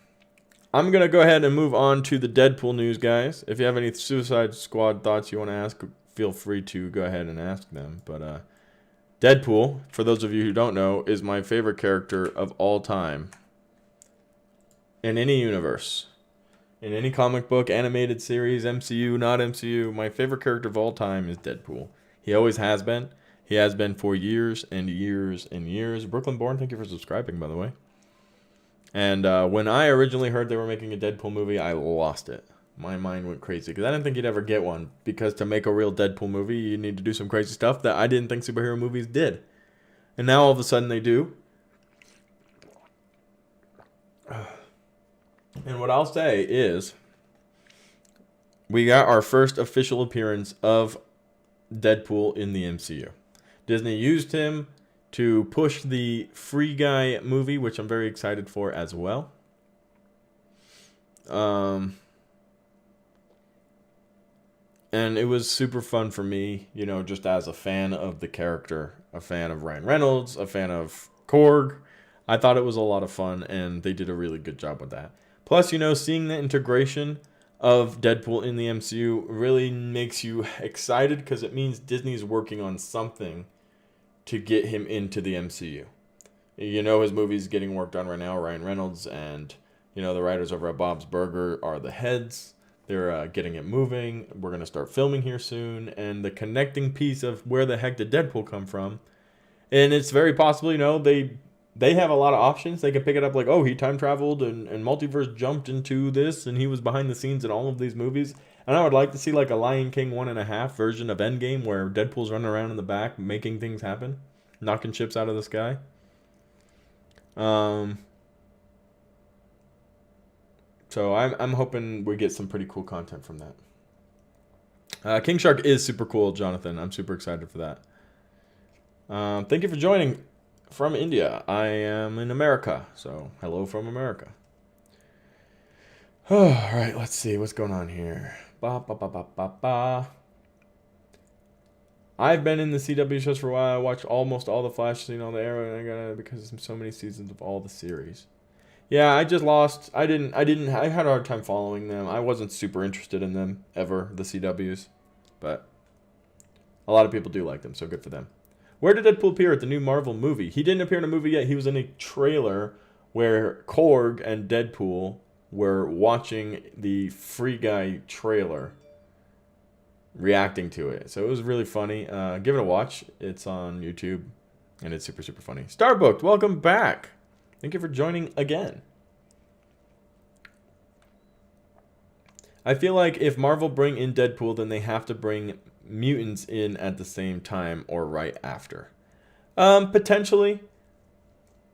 I'm going to go ahead and move on to the Deadpool news, guys. If you have any Suicide Squad thoughts you want to ask, feel free to go ahead and ask them. But Deadpool, for those of you who don't know, is my favorite character of all time. In any universe. In any comic book, animated series, MCU, not MCU, my favorite character of all time is Deadpool. He always has been. He has been for years and years and years. Brooklyn Born, thank you for subscribing, by the way. And when I originally heard they were making a Deadpool movie, I lost it. My mind went crazy because I didn't think you'd ever get one. Because to make a real Deadpool movie, you need to do some crazy stuff that I didn't think superhero movies did. And now all of a sudden they do. And what I'll say is, we got our first official appearance of Deadpool in the MCU. Disney used him to push the Free Guy movie, which I'm very excited for as well. And it was super fun for me, you know, just as a fan of the character, a fan of Ryan Reynolds, a fan of Korg. I thought it was a lot of fun, and they did a really good job with that. Plus, you know, seeing the integration of Deadpool in the MCU really makes you excited because it means Disney's working on something to get him into the MCU. You know, his movie's getting worked on right now. Ryan Reynolds and, you know, the writers over at Bob's Burger are the heads. They're getting it moving. We're going to start filming here soon. And the connecting piece of where the heck did Deadpool come from? And it's very possible, you know, they have a lot of options. They could pick it up like, oh, he time traveled and Multiverse jumped into this and he was behind the scenes in all of these movies. And I would like to see like a Lion King 1.5 version of Endgame where Deadpool's running around in the back making things happen, knocking ships out of the sky. So I'm hoping we get some pretty cool content from that. King Shark is super cool, Jonathan. I'm super excited for that. Thank you for joining from India. I am in America, so hello from America. All right, let's see what's going on here. I've been in the CW shows for a while. I watched almost all the Flash, seen all the Arrow, and I got it because there's so many seasons of all the series. Yeah, I just lost. I had a hard time following them. I wasn't super interested in them ever, the CWs, but a lot of people do like them, so good for them. Where did Deadpool appear at the new Marvel movie? He didn't appear in a movie yet. He was in a trailer where Korg and Deadpool were watching the Free Guy trailer, reacting to it. So it was really funny. Give it a watch. It's on YouTube, and it's super, super funny. Starbooked, welcome back. Thank you for joining again. I feel like if Marvel bring in Deadpool, then they have to bring mutants in at the same time or right after. Potentially.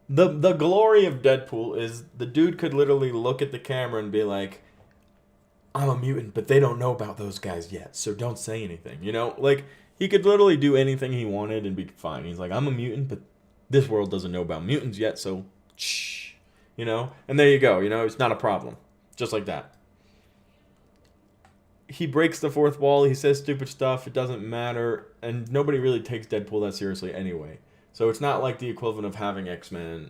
The glory of Deadpool is the dude could literally look at the camera and be like, I'm a mutant, but they don't know about those guys yet, so don't say anything. You know, like, he could literally do anything he wanted and be fine. He's like, I'm a mutant, but this world doesn't know about mutants yet, so shh. You know? And there you go. You know, it's not a problem. Just like that. He breaks the fourth wall. He says stupid stuff. It doesn't matter. And nobody really takes Deadpool that seriously anyway. So it's not like the equivalent of having X-Men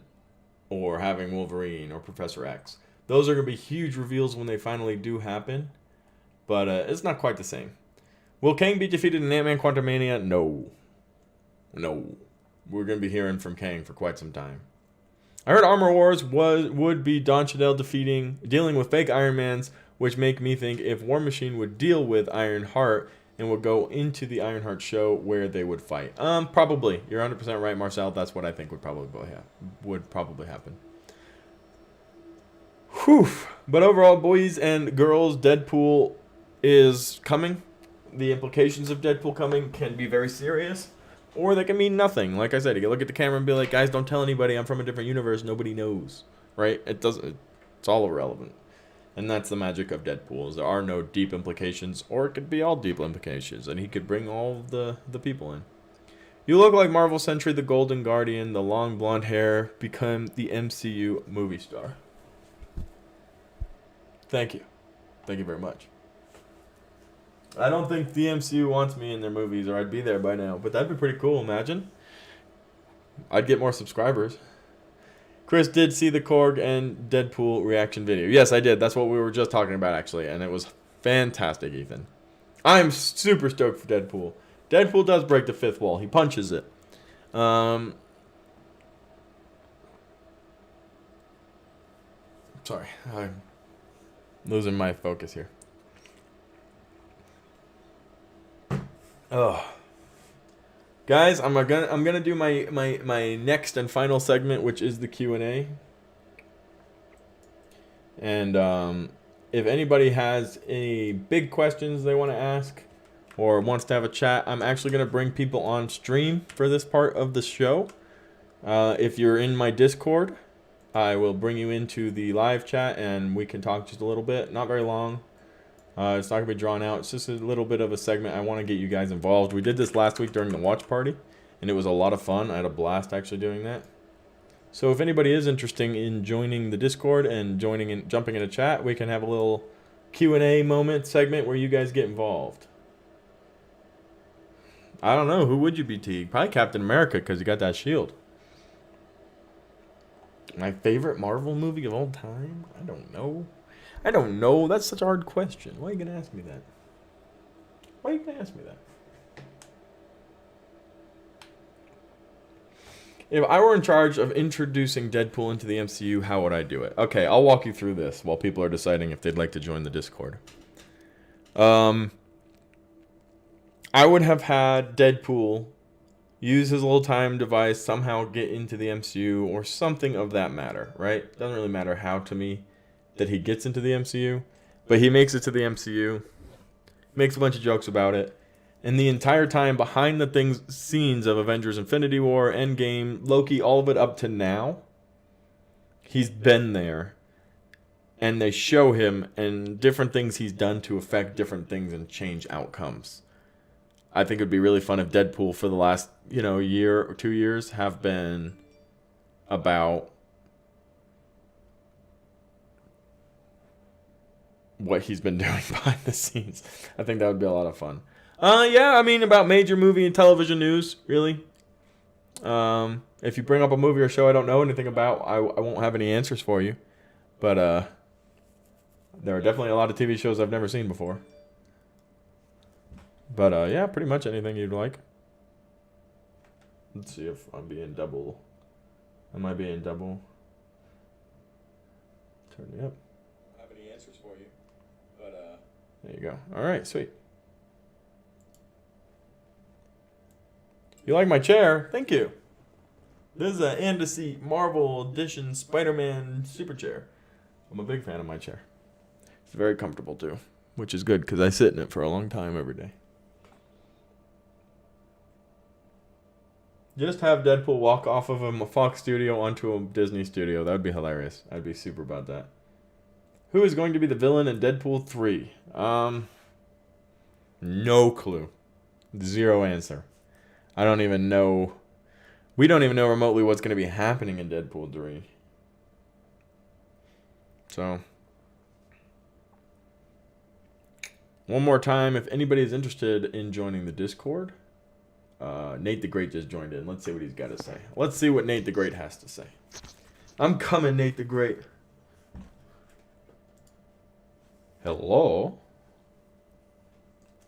or having Wolverine or Professor X. Those are going to be huge reveals when they finally do happen. But it's not quite the same. Will Kang be defeated in Ant-Man Quantumania? No. No. We're going to be hearing from Kang for quite some time. I heard Armor Wars would be Don Cheadle dealing with fake Iron Mans, which make me think if War Machine would deal with Ironheart and would go into the Ironheart show where they would fight. Probably. You're 100% right, Marcel. That's what I think would probably happen. Whew. But overall, boys and girls, Deadpool is coming. The implications of Deadpool coming can be very serious, or they can mean nothing. Like I said, you can look at the camera and be like, guys, don't tell anybody. I'm from a different universe. Nobody knows. Right? It's all irrelevant. And that's the magic of Deadpool, is there are no deep implications, or it could be all deep implications, and he could bring all the people in. You look like Marvel Sentry, the Golden Guardian, the long blonde hair, become the MCU movie star. Thank you. Thank you very much. I don't think the MCU wants me in their movies, or I'd be there by now, but that'd be pretty cool, imagine. I'd get more subscribers. Chris did see the Korg and Deadpool reaction video. Yes, I did. That's what we were just talking about, actually. And it was fantastic, Ethan. I'm super stoked for Deadpool. Deadpool does break the fifth wall. He punches it. Sorry. I'm losing my focus here. Oh. Guys, I'm gonna do my next and final segment, which is the Q&A. And if anybody has any big questions they want to ask or wants to have a chat, I'm actually gonna bring people on stream for this part of the show. If you're in my Discord, I will bring you into the live chat and we can talk just a little bit. Not very long. It's not going to be drawn out. It's just a little bit of a segment. I want to get you guys involved. We did this last week during the watch party, and it was a lot of fun. I had a blast actually doing that. So if anybody is interested in joining the Discord and jumping in a chat, we can have a little Q&A segment where you guys get involved. I don't know. Who would you be, Teague? Probably Captain America, because you got that shield. My favorite Marvel movie of all time? I don't know. That's such a hard question. Why are you going to ask me that? If I were in charge of introducing Deadpool into the MCU, how would I do it? Okay, I'll walk you through this while people are deciding if they'd like to join the Discord. I would have had Deadpool use his little time device, somehow get into the MCU, or something of that matter, right? Doesn't really matter how to me that he gets into the MCU, but he makes it to the MCU, makes a bunch of jokes about it, and the entire time behind the scenes of Avengers Infinity War, Endgame, Loki, all of it up to now, he's been there, and they show him and different things he's done to affect different things and change outcomes. I think it would be really fun if Deadpool for the last, year or 2 years have been about what he's been doing behind the scenes. I think that would be a lot of fun. About major movie and television news, really. If you bring up a movie or show I don't know anything about, I won't have any answers for you. But there are definitely a lot of TV shows I've never seen before. But pretty much anything you'd like. Let's see if I'm being double. Am I being double? Turn me up. I don't have any answers for you. But there you go. All right, sweet. You like my chair? Thank you. This is an Andecy Marvel Edition Spider-Man Super Chair. I'm a big fan of my chair. It's very comfortable too. which is good because I sit in it for a long time every day. Just have Deadpool walk off of a Fox studio onto a Disney studio. That would be hilarious. I'd be super about that. Who is going to be the villain in Deadpool 3? No clue. Zero answer. I don't even know. We don't even know remotely what's going to be happening in Deadpool 3. So, one more time, if anybody is interested in joining the Discord, Nate the Great just joined in. Let's see what he's got to say. Let's see what Nate the Great has to say. I'm coming, Nate the Great. Hello?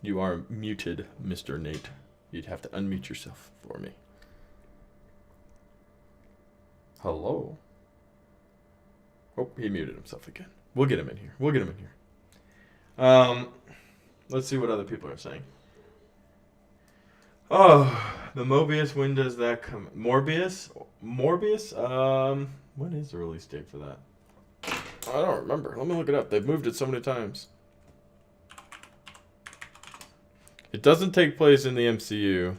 You are muted, Mr. Nate. You'd have to unmute yourself for me. Hello? Oh, he muted himself again. We'll get him in here. Let's see what other people are saying. Oh, the Mobius, when does that come? Morbius? When is the release date for that? I don't remember. Let me look it up. They've moved it so many times. It doesn't take place in the MCU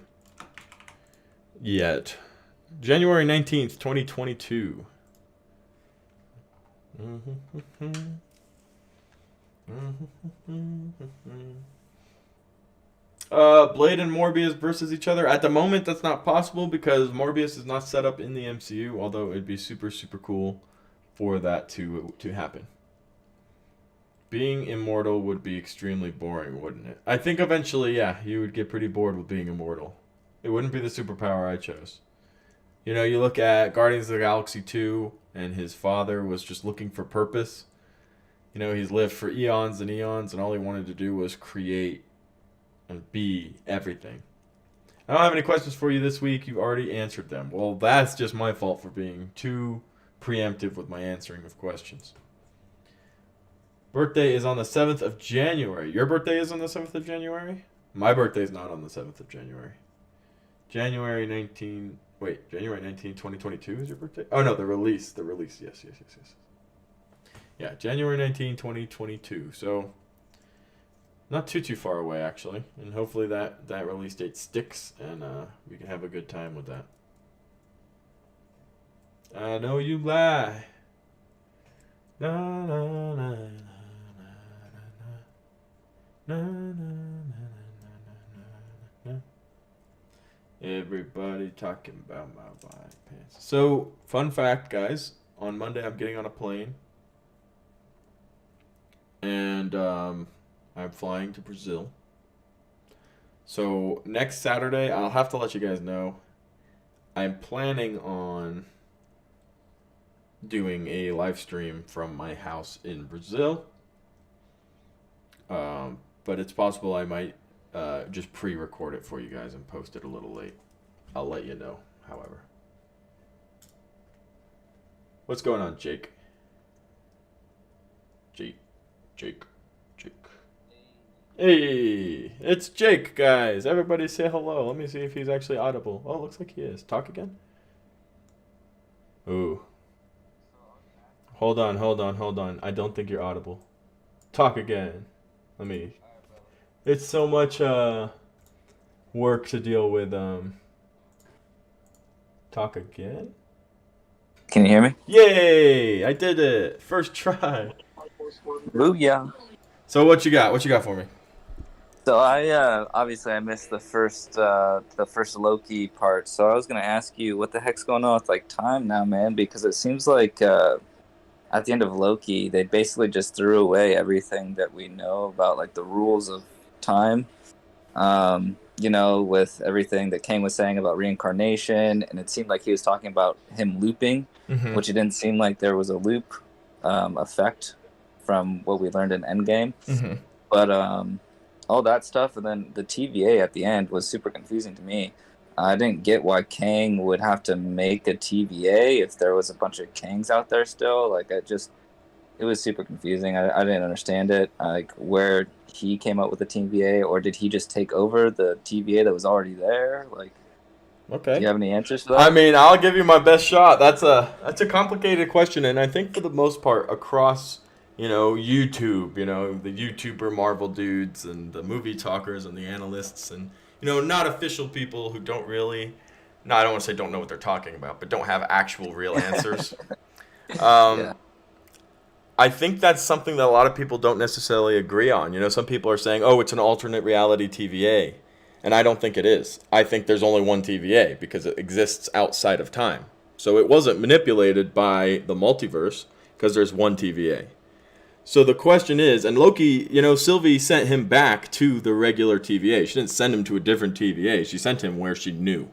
yet. January 19th, 2022. Blade and Morbius versus each other. At the moment, that's not possible because Morbius is not set up in the MCU, although it'd be super, super cool for that to happen. Being immortal would be extremely boring, wouldn't it? I think eventually, yeah, you would get pretty bored with being immortal. It wouldn't be the superpower I chose. You know, you look at Guardians of the Galaxy 2, and his father was just looking for purpose. You know, he's lived for eons and eons, and all he wanted to do was create and be everything. I don't have any questions for you this week. You've already answered them. Well, that's just my fault for being too preemptive with my answering of questions. Birthday is on the 7th of January. Your birthday is on the 7th of January? My birthday is not on the 7th of January. January 19, 2022 is your birthday? Oh, no, the release. Yes. Yeah, January 19, 2022. So, not too far away, actually. And hopefully that release date sticks, and we can have a good time with that. I know you lie. Na, na, na, na. Na, na, na, na, na, na. Everybody talking about my white pants. So, fun fact, guys. On Monday, I'm getting on a plane. And I'm flying to Brazil. So, next Saturday, I'll have to let you guys know. I'm planning on doing a live stream from my house in Brazil. But it's possible I might just pre-record it for you guys and post it a little late. I'll let you know, however. What's going on, Jake? Jake. Hey, it's Jake, guys. Everybody say hello. Let me see if he's actually audible. Oh, looks like he is. Talk again? Ooh. Hold on. I don't think you're audible. Talk again. Let me... It's so much work to deal with. Talk again? Can you hear me? Yay! I did it. First try. Booyah. So what you got? What you got for me? So I obviously I missed the first Loki part. So I was gonna ask you what the heck's going on with like time now, man? Because it seems like at the end of Loki, they basically just threw away everything that we know about like the rules of time. You know, with everything that Kang was saying about reincarnation, and it seemed like he was talking about him looping, which it didn't seem like there was a loop effect from what we learned in Endgame. But all that stuff, and then the TVA at the end was super confusing to me. I didn't get why Kang would have to make a TVA if there was a bunch of Kangs out there still. Like, it was super confusing. I didn't understand it. Like, where he came up with the TVA, or did he just take over the TVA that was already there? Like, okay. Do you have any answers for that? I mean, I'll give you my best shot. That's a complicated question, and I think for the most part, across YouTube, the YouTuber Marvel dudes and the movie talkers and the analysts and, not official people who don't really, no, I don't want to say don't know what they're talking about, but don't have actual real answers. Yeah. I think that's something that a lot of people don't necessarily agree on. Some people are saying, oh, it's an alternate reality TVA. And I don't think it is. I think there's only one TVA because it exists outside of time. So it wasn't manipulated by the multiverse because there's one TVA. So the question is, and Loki, Sylvie sent him back to the regular TVA. She didn't send him to a different TVA. She sent him where she knew.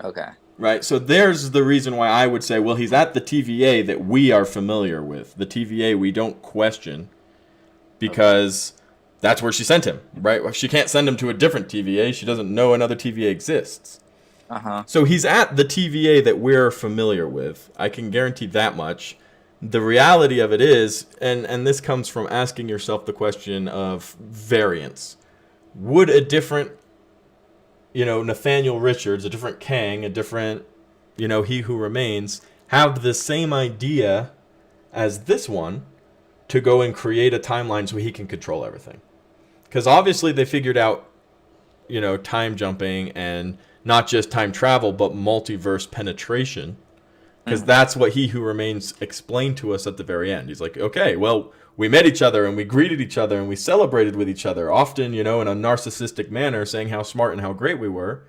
Okay. Right? So there's the reason why I would say, well, he's at the TVA that we are familiar with. The TVA we don't question because that's where she sent him, right? She can't send him to a different TVA. She doesn't know another TVA exists. Uh-huh. So he's at the TVA that we're familiar with. I can guarantee that much. The reality of it is, and this comes from asking yourself the question of variance. Would a different, Nathaniel Richards, a different Kang, a different, He Who Remains, have the same idea as this one to go and create a timeline so he can control everything? Because obviously they figured out, time jumping and not just time travel, but multiverse penetration. Because that's what He Who Remains explained to us at the very end. He's like, okay, well, we met each other and we greeted each other and we celebrated with each other, often, in a narcissistic manner, saying how smart and how great we were.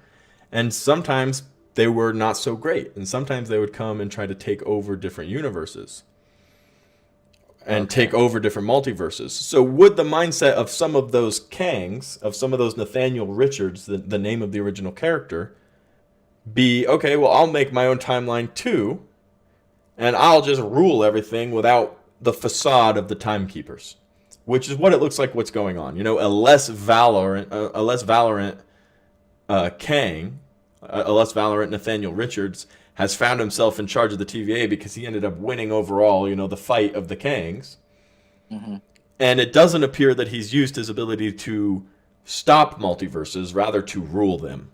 And sometimes they were not so great. And sometimes they would come and try to take over different universes and take over different multiverses. So would the mindset of some of those Kangs, of some of those Nathaniel Richards, the name of the original character, be, okay, well, I'll make my own timeline too, and I'll just rule everything without the facade of the timekeepers, which is what it looks like what's going on. A less valorant Kang, a less valorant Nathaniel Richards has found himself in charge of the TVA because he ended up winning overall, the fight of the Kangs. Mm-hmm. And it doesn't appear that he's used his ability to stop multiverses, rather to rule them.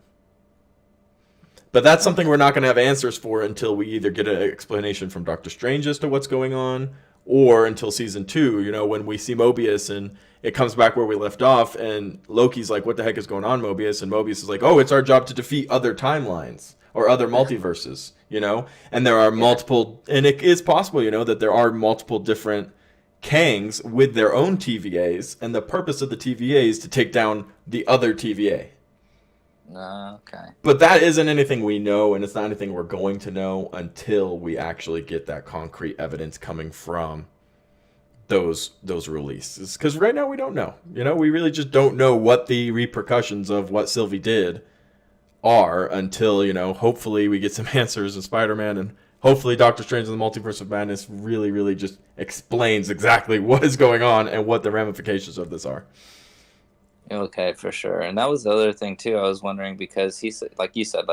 But that's something we're not going to have answers for until we either get an explanation from Doctor Strange as to what's going on, or until season 2, when we see Mobius and it comes back where we left off, and Loki's like, what the heck is going on, Mobius? And Mobius is like, oh, it's our job to defeat other timelines or other multiverses, And there are multiple, and it is possible, that there are multiple different Kangs with their own TVAs, and the purpose of the TVA is to take down the other TVA. Okay. But that isn't anything we know, and it's not anything we're going to know until we actually get that concrete evidence coming from those releases. Because right now we don't know. We really just don't know what the repercussions of what Sylvie did are until, hopefully we get some answers in Spider-Man, and hopefully Doctor Strange in the Multiverse of Madness really, really just explains exactly what is going on and what the ramifications of this are. Okay, for sure. And that was the other thing too. I was wondering because he said, like you said,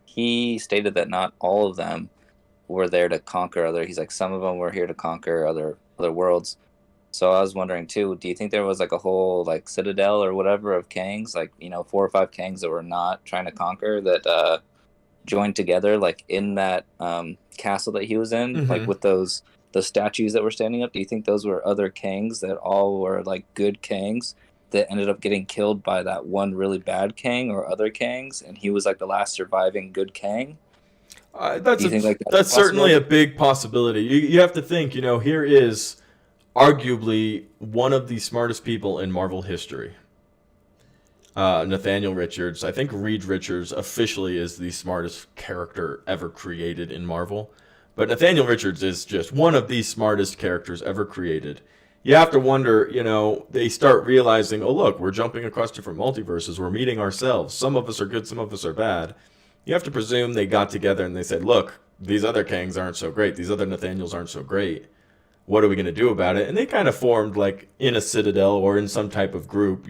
he stated that not all of them were there to conquer other. He's like, some of them were here to conquer other worlds. So I was wondering too. Do you think there was a whole citadel or whatever of Kangs, 4 or 5 Kangs that were not trying to conquer that joined together in that castle that he was in, Mm-hmm. with those statues that were standing up? Do you think those were other Kangs that all were good Kangs that ended up getting killed by that one really bad Kang or other Kangs, and he was the last surviving good Kang? That's certainly a big possibility. You have to think, here is arguably one of the smartest people in Marvel history. Nathaniel Richards. I think Reed Richards officially is the smartest character ever created in Marvel. But Nathaniel Richards is just one of the smartest characters ever created. You have to wonder, they start realizing, oh, look, we're jumping across different multiverses. We're meeting ourselves. Some of us are good, some of us are bad. You have to presume they got together and they said, look, these other Kangs aren't so great. These other Nathaniels aren't so great. What are we going to do about it? And they kind of formed in a citadel or in some type of group,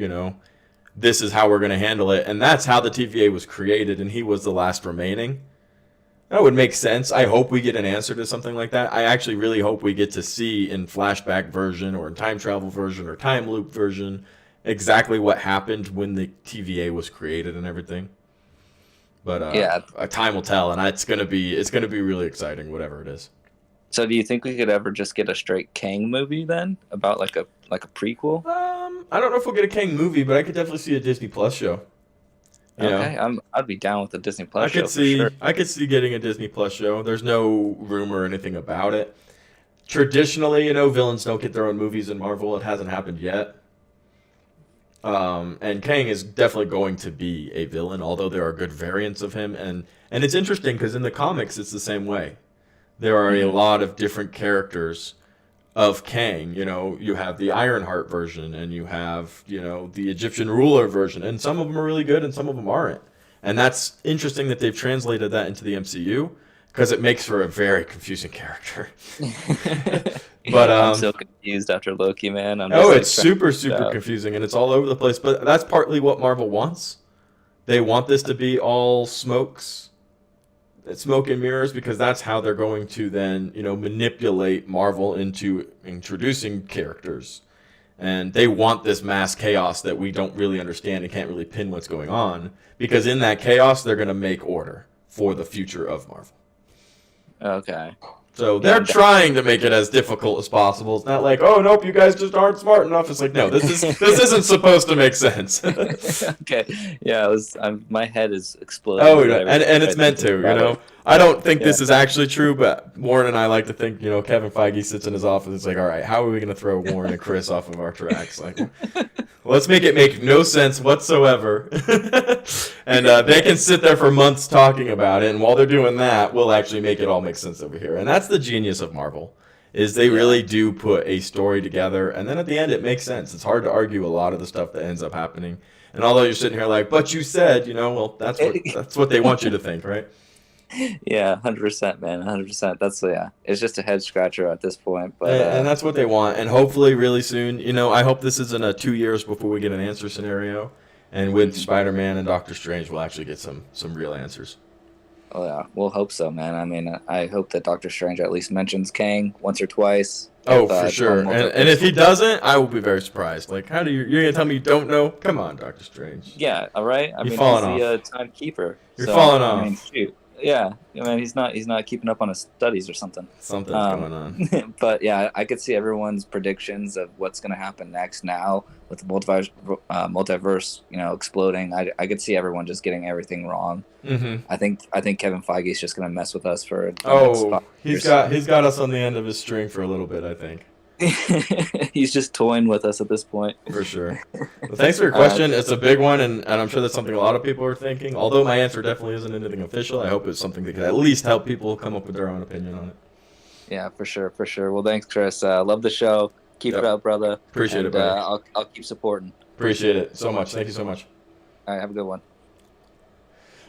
this is how we're going to handle it. And that's how the TVA was created, and he was the last remaining. That would make sense. I hope we get an answer to something like that. I actually really hope we get to see in flashback version or in time travel version or time loop version exactly what happened when the TVA was created and everything. But time will tell, and it's gonna be really exciting, whatever it is. So do you think we could ever just get a straight Kang movie then about like a prequel? I don't know if we'll get a Kang movie, but I could definitely see a Disney Plus show. You know, Okay, I'd be down with the Disney Plus show for sure. I could see getting a Disney Plus show. There's no rumor or anything about it. Traditionally, villains don't get their own movies in Marvel. It hasn't happened yet. And Kang is definitely going to be a villain, although there are good variants of him. And it's interesting because in the comics, it's the same way. There are a lot of different characters of Kang. You have the Ironheart version, and you have, the Egyptian ruler version, and some of them are really good, and some of them aren't. And that's interesting that they've translated that into the MCU because it makes for a very confusing character. But I'm so confused after Loki, man. it's super confusing, and it's all over the place. But that's partly what Marvel wants. They want this to be all smoke and mirrors because that's how they're going to then manipulate Marvel into introducing characters, and they want this mass chaos that we don't really understand and can't really pin what's going on, because in that chaos they're going to make order for the future of Marvel. Okay. So they're trying to make it as difficult as possible. It's not like, oh nope, you guys just aren't smart enough. It's like, no, this isn't supposed to make sense. Okay, yeah, my head is exploding. Oh, and it's meant to, I don't think this is actually true, but Warren and I like to think, Kevin Feige sits in his office. It's like, all right, how are we going to throw Warren and Chris off of our tracks? Like, let's make it make no sense whatsoever. And they can sit there for months talking about it, and while they're doing that, we'll actually make it all make sense over here. And that's the genius of Marvel, is they really do put a story together, and then at the end it makes sense. It's hard to argue a lot of the stuff that ends up happening. And although you're sitting here like, but you said, well, that's what they want you to think, right? Yeah, 100%, man, 100%. It's just a head scratcher at this point, but and that's what they want. And hopefully, really soon, I hope this isn't a 2 years before we get an answer scenario. And with Spider-Man and Doctor Strange, we'll actually get some real answers. Oh yeah, we'll hope so, man. I mean, I hope that Doctor Strange at least mentions Kang once or twice. Oh, for sure. And if he doesn't, I will be very surprised. Like, how you're gonna tell me you don't know? Come on, Doctor Strange. Yeah, all right. I mean, he's the timekeeper. You're falling off. I mean, shoot. Yeah, I mean, he's not keeping up on his studies or something. Something's going on. But yeah, I could see everyone's predictions of what's going to happen next now with the multiverse, exploding. I could see everyone just getting everything wrong. Mm-hmm. I think Kevin Feige is just going to mess with us for. He's got us on the end of his string for a little bit, I think. He's just toying with us at this point. For sure. Well, thanks for your question. It's a big one, and I'm sure that's something a lot of people are thinking. Although my answer definitely isn't anything official, I hope it's something that could at least help people come up with their own opinion on it. Yeah, for sure. Well, thanks, Chris. Love the show. Keep it up, brother. Appreciate it, brother. I'll keep supporting. Appreciate it so much. Thank you so much. All right, have a good one.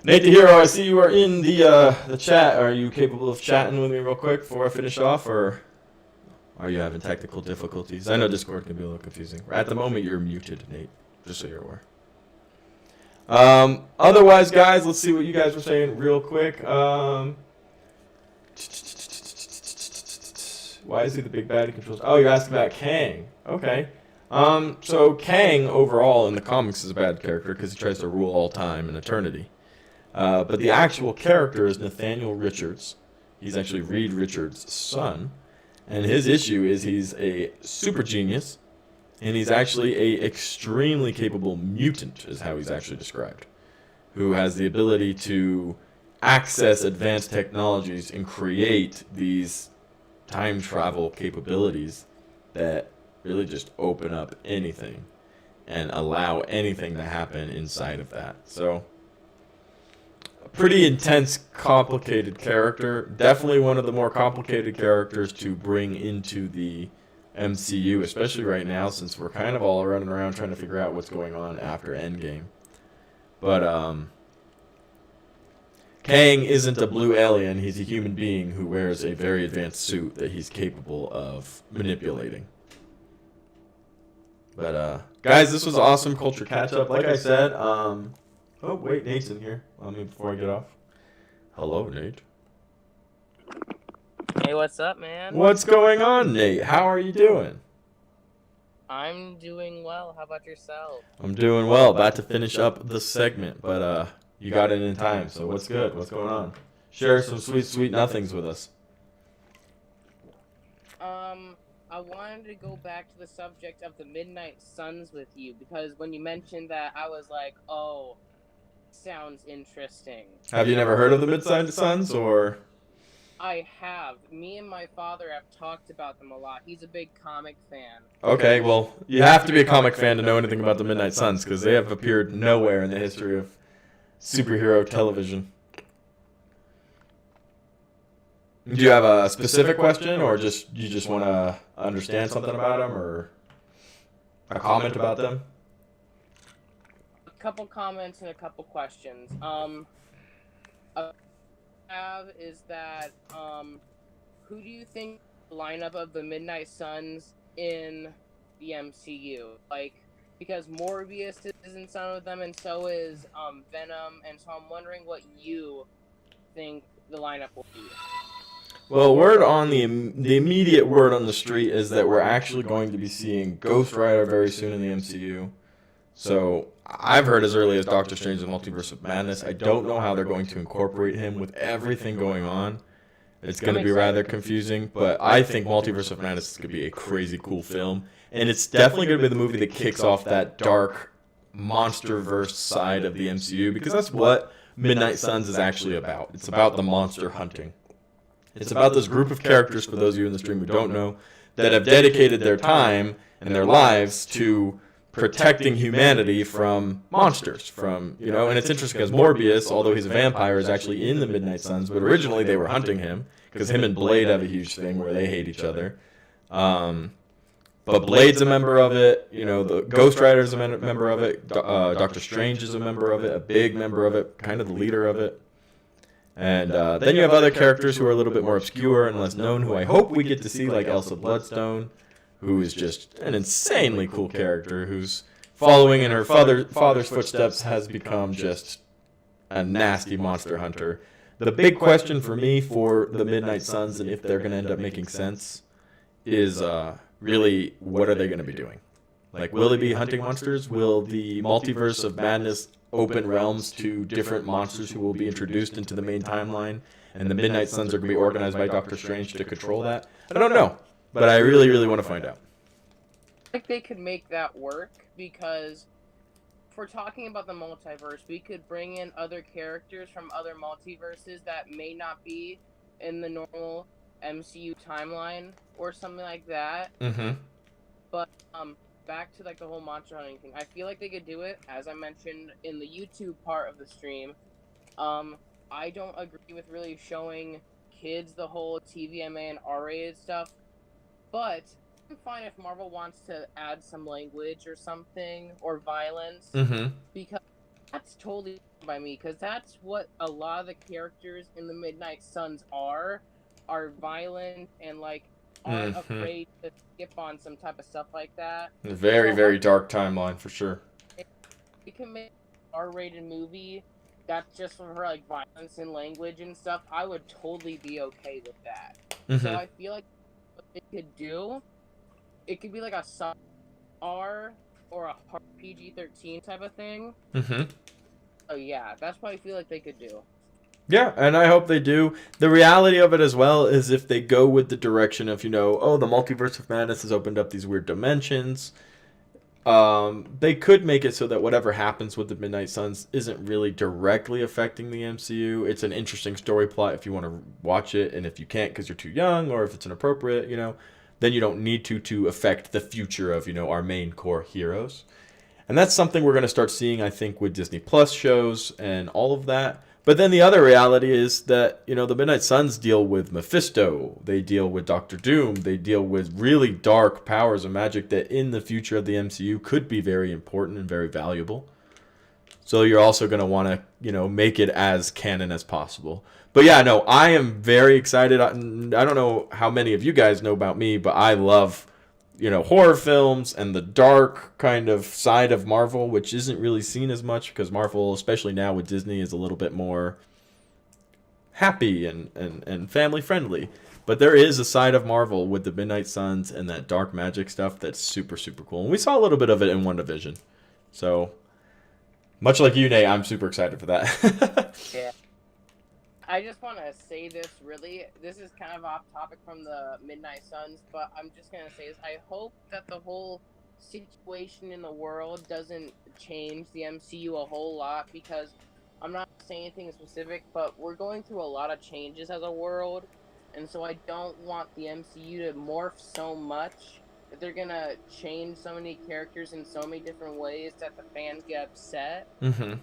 Nate the Hero, I see you are in the chat. Are you capable of chatting with me real quick before I finish off, or are you having technical difficulties? I know Discord can be a little confusing. At the moment, you're muted, Nate, just so you're aware. Otherwise, guys, let's see what you guys were saying real quick. Why is he the big bad who controls? Oh, you're asking about Kang. Okay. So Kang, overall, in the comics is a bad character because he tries to rule all time and eternity. But the actual character is Nathaniel Richards. He's actually Reed Richards' son. And his issue is he's a super genius, and he's actually a extremely capable mutant, is how he's actually described, who has the ability to access advanced technologies and create these time travel capabilities that really just open up anything and allow anything to happen inside of that. So, pretty intense, complicated character. Definitely one of the more complicated characters to bring into the MCU, especially right now, since we're kind of all running around trying to figure out what's going on after Endgame. But Kang isn't a blue alien. He's a human being who wears a very advanced suit that he's capable of manipulating. But guys, this was an awesome culture catch-up. Like I said, oh, wait, Nate's in here. Before I get off. Hello, Nate. Hey, what's up, man? What's going on, Nate? How are you doing? I'm doing well. How about yourself? I'm doing well. About to finish up the segment, but you got it in time, so what's good? What's going on? Share some sweet, sweet nothings with us. I wanted to go back to the subject of the Midnight Suns with you because when you mentioned that, I was like, oh, sounds interesting. Have you never heard of the Midnight Suns, or? I have. Me and my father have talked about them a lot. He's a big comic fan. Okay, well, you have to be a comic fan to know anything about the Midnight Suns because they have appeared nowhere in the history of superhero television. Do you have a specific question, or you just want to understand something about them, or a comment about them? A couple comments and a couple questions. I have is that who do you think the lineup of the Midnight Suns in the MCU? Like, because Morbius is in some of them, and so is Venom, and so I'm wondering what you think the lineup will be. Well, word on the immediate word on the street is that we're actually going to be seeing Ghost Rider very soon in the MCU. So I've heard as early as Doctor Strange and Multiverse of Madness. I don't know how they're going to incorporate him with everything going on. It's going to be rather confusing, but I think Multiverse of Madness is going to be a crazy cool film. And it's definitely going to be the movie that kicks off that dark monsterverse side of the MCU, because that's what Midnight Suns is actually about. It's about the monster hunting. It's about this group of characters, for those of you in the stream who don't know, that have dedicated their time and their lives to protecting humanity from monsters. And it's interesting because Morbius, although he's a vampire, is actually in the Midnight Suns, but originally they were hunting him because him and Blade have a huge thing where they hate each other. But Blade's a member of it. The Ghost Rider's a member of it. Doctor Strange is a member of it, a big member of it, kind of the leader of it. And then you have other characters who are a little bit more obscure and less known, who I hope we get to see, like Elsa Bloodstone, who is just an insanely cool character, who's following in her father's footsteps, has become just a nasty monster hunter. The big question for me for the Midnight Suns, and if they're going to end up making sense, is really, what are they going to be doing? Like, will they be hunting monsters? Will the Multiverse of Madness open realms to different monsters who will be introduced into the main timeline, and the Midnight Suns are going to be organized by Doctor Strange to control that? I don't know, but I really, really want to find out. I think they could make that work, because if we're talking about the multiverse, we could bring in other characters from other multiverses that may not be in the normal MCU timeline or something like that. Mm-hmm. But back to like the whole monster hunting thing, I feel like they could do it, as I mentioned in the YouTube part of the stream. I don't agree with really showing kids the whole TVMA and R-rated stuff, but I'm fine if Marvel wants to add some language or something, or violence, because that's totally fine by me, because that's what a lot of the characters in the Midnight Suns are violent and like aren't afraid to skip on some type of stuff like that. Very, very dark timeline for sure. You can make an R-rated movie that's just for like violence and language and stuff. I would totally be okay with that. So I feel like what they could do, it could be like a sub R or a hard PG-13 type of thing. So yeah, that's what I feel like they could do. Yeah, and I hope they do. The reality of it as well is, if they go with the direction of, the Multiverse of Madness has opened up these weird dimensions, they could make it so that whatever happens with the Midnight Suns isn't really directly affecting the MCU. It's an interesting story plot if you want to watch it, and if you can't because you're too young, or if it's inappropriate, then you don't need to affect the future of, our main core heroes. And that's something we're going to start seeing, I think, with Disney Plus shows and all of that. But then the other reality is that, the Midnight Suns deal with Mephisto. They deal with Doctor Doom. They deal with really dark powers of magic that in the future of the MCU could be very important and very valuable. So you're also going to want to, make it as canon as possible. But yeah, no, I am very excited. I don't know how many of you guys know about me, but I love, horror films and the dark kind of side of Marvel, which isn't really seen as much because Marvel, especially now with Disney, is a little bit more happy and family friendly. But there is a side of Marvel with the Midnight Suns and that dark magic stuff that's super, super cool. And we saw a little bit of it in WandaVision. So, much like you, Nate, I'm super excited for that. Yeah. I just want to say this really. This is kind of off topic from the Midnight Suns, but I'm just going to say this. I hope that the whole situation in the world doesn't change the MCU a whole lot because I'm not saying anything specific, but we're going through a lot of changes as a world. And so I don't want the MCU to morph so much that they're going to change so many characters in so many different ways that the fans get upset. Mm-hmm.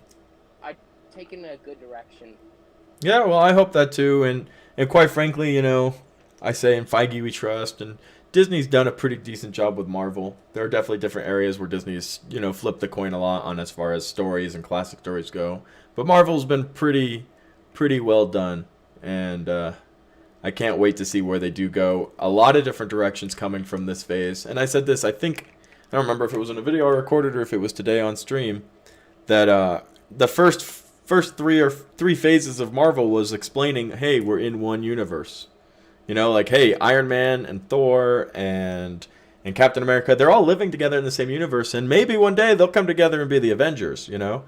I take it in a good direction. Yeah, well, I hope that too, and quite frankly, you know, I say in Feige we trust, and Disney's done a pretty decent job with Marvel. There are definitely different areas where Disney's, you know, flipped the coin a lot on as far as stories and classic stories go, but Marvel's been pretty well done, and I can't wait to see where they do go. A lot of different directions coming from this phase, and I said this, I don't remember if it was in a video I recorded or if it was today on stream, that the first three phases of Marvel was explaining, hey, we're in one universe. You know, like, hey, Iron Man and Thor and Captain America, they're all living together in the same universe, and maybe one day they'll come together and be the Avengers, you know?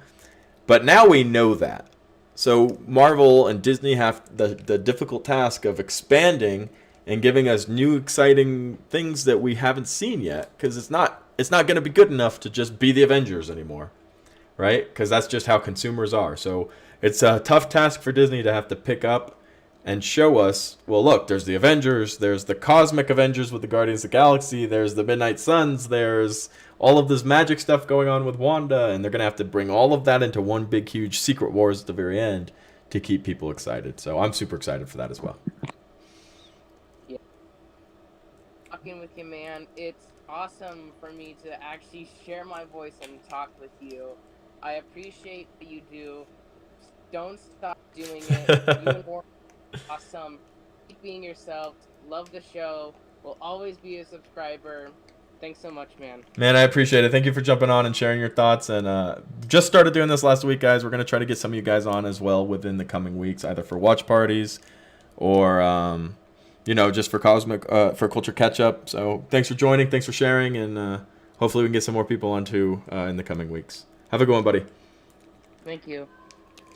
But now we know that. So Marvel and Disney have the difficult task of expanding and giving us new exciting things that we haven't seen yet, because it's not going to be good enough to just be the Avengers anymore. Right? Because that's just how consumers are. So it's a tough task for Disney to have to pick up and show us, well, look, there's the Avengers, there's the cosmic Avengers with the Guardians of the Galaxy, there's the Midnight Suns, there's all of this magic stuff going on with Wanda, and they're going to have to bring all of that into one big, huge Secret Wars at the very end to keep people excited. So I'm super excited for that as well. Yeah. Talking with you, man. It's awesome for me to actually share my voice and talk with you. I appreciate what you do. Don't stop doing it. You and more awesome. Keep being yourself. Love the show. Will always be a subscriber. Thanks so much, man. Man, I appreciate it. Thank you for jumping on and sharing your thoughts. And just started doing this last week, guys. We're going to try to get some of you guys on as well within the coming weeks, either for watch parties or, you know, just for for culture catch-up. So thanks for joining. Thanks for sharing. And hopefully we can get some more people on too in the coming weeks. Have a good one, buddy. Thank you.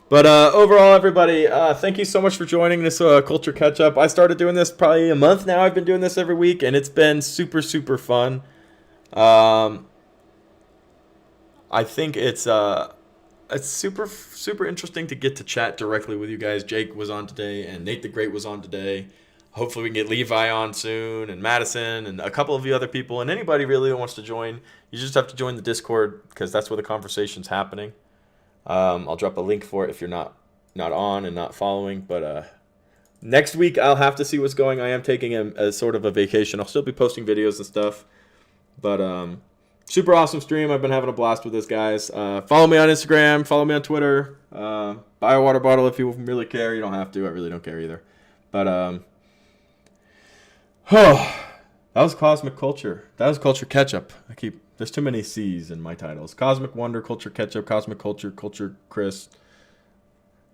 But overall, everybody, thank you so much for joining this Culture Catch-Up. I started doing this probably a month now. I've been doing this every week, and it's been super, super fun. I think it's super, super interesting to get to chat directly with you guys. Jake was on today, and Nate the Great was on today. Hopefully we can get Levi on soon, and Madison, and a couple of you other people, and anybody really that wants to join. You just have to join the Discord, because that's where the conversation's happening. I'll drop a link for it if you're not on and not following. But next week I'll have to see what's going. I am taking a sort of a vacation. I'll still be posting videos and stuff. But super awesome stream. I've been having a blast with this, guys. Follow me on Instagram. Follow me on Twitter. Buy a water bottle if you really care. You don't have to. I really don't care either. But that was Cosmic Culture. That was Culture Catch-Up. There's too many C's in my titles. Cosmic Wonder, Culture Catch-Up, Cosmic Culture, Culture Chris.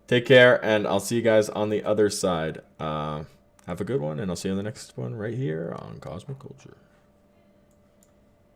Take care, and I'll see you guys on the other side. Have a good one, and I'll see you on the next one right here on Cosmic Culture.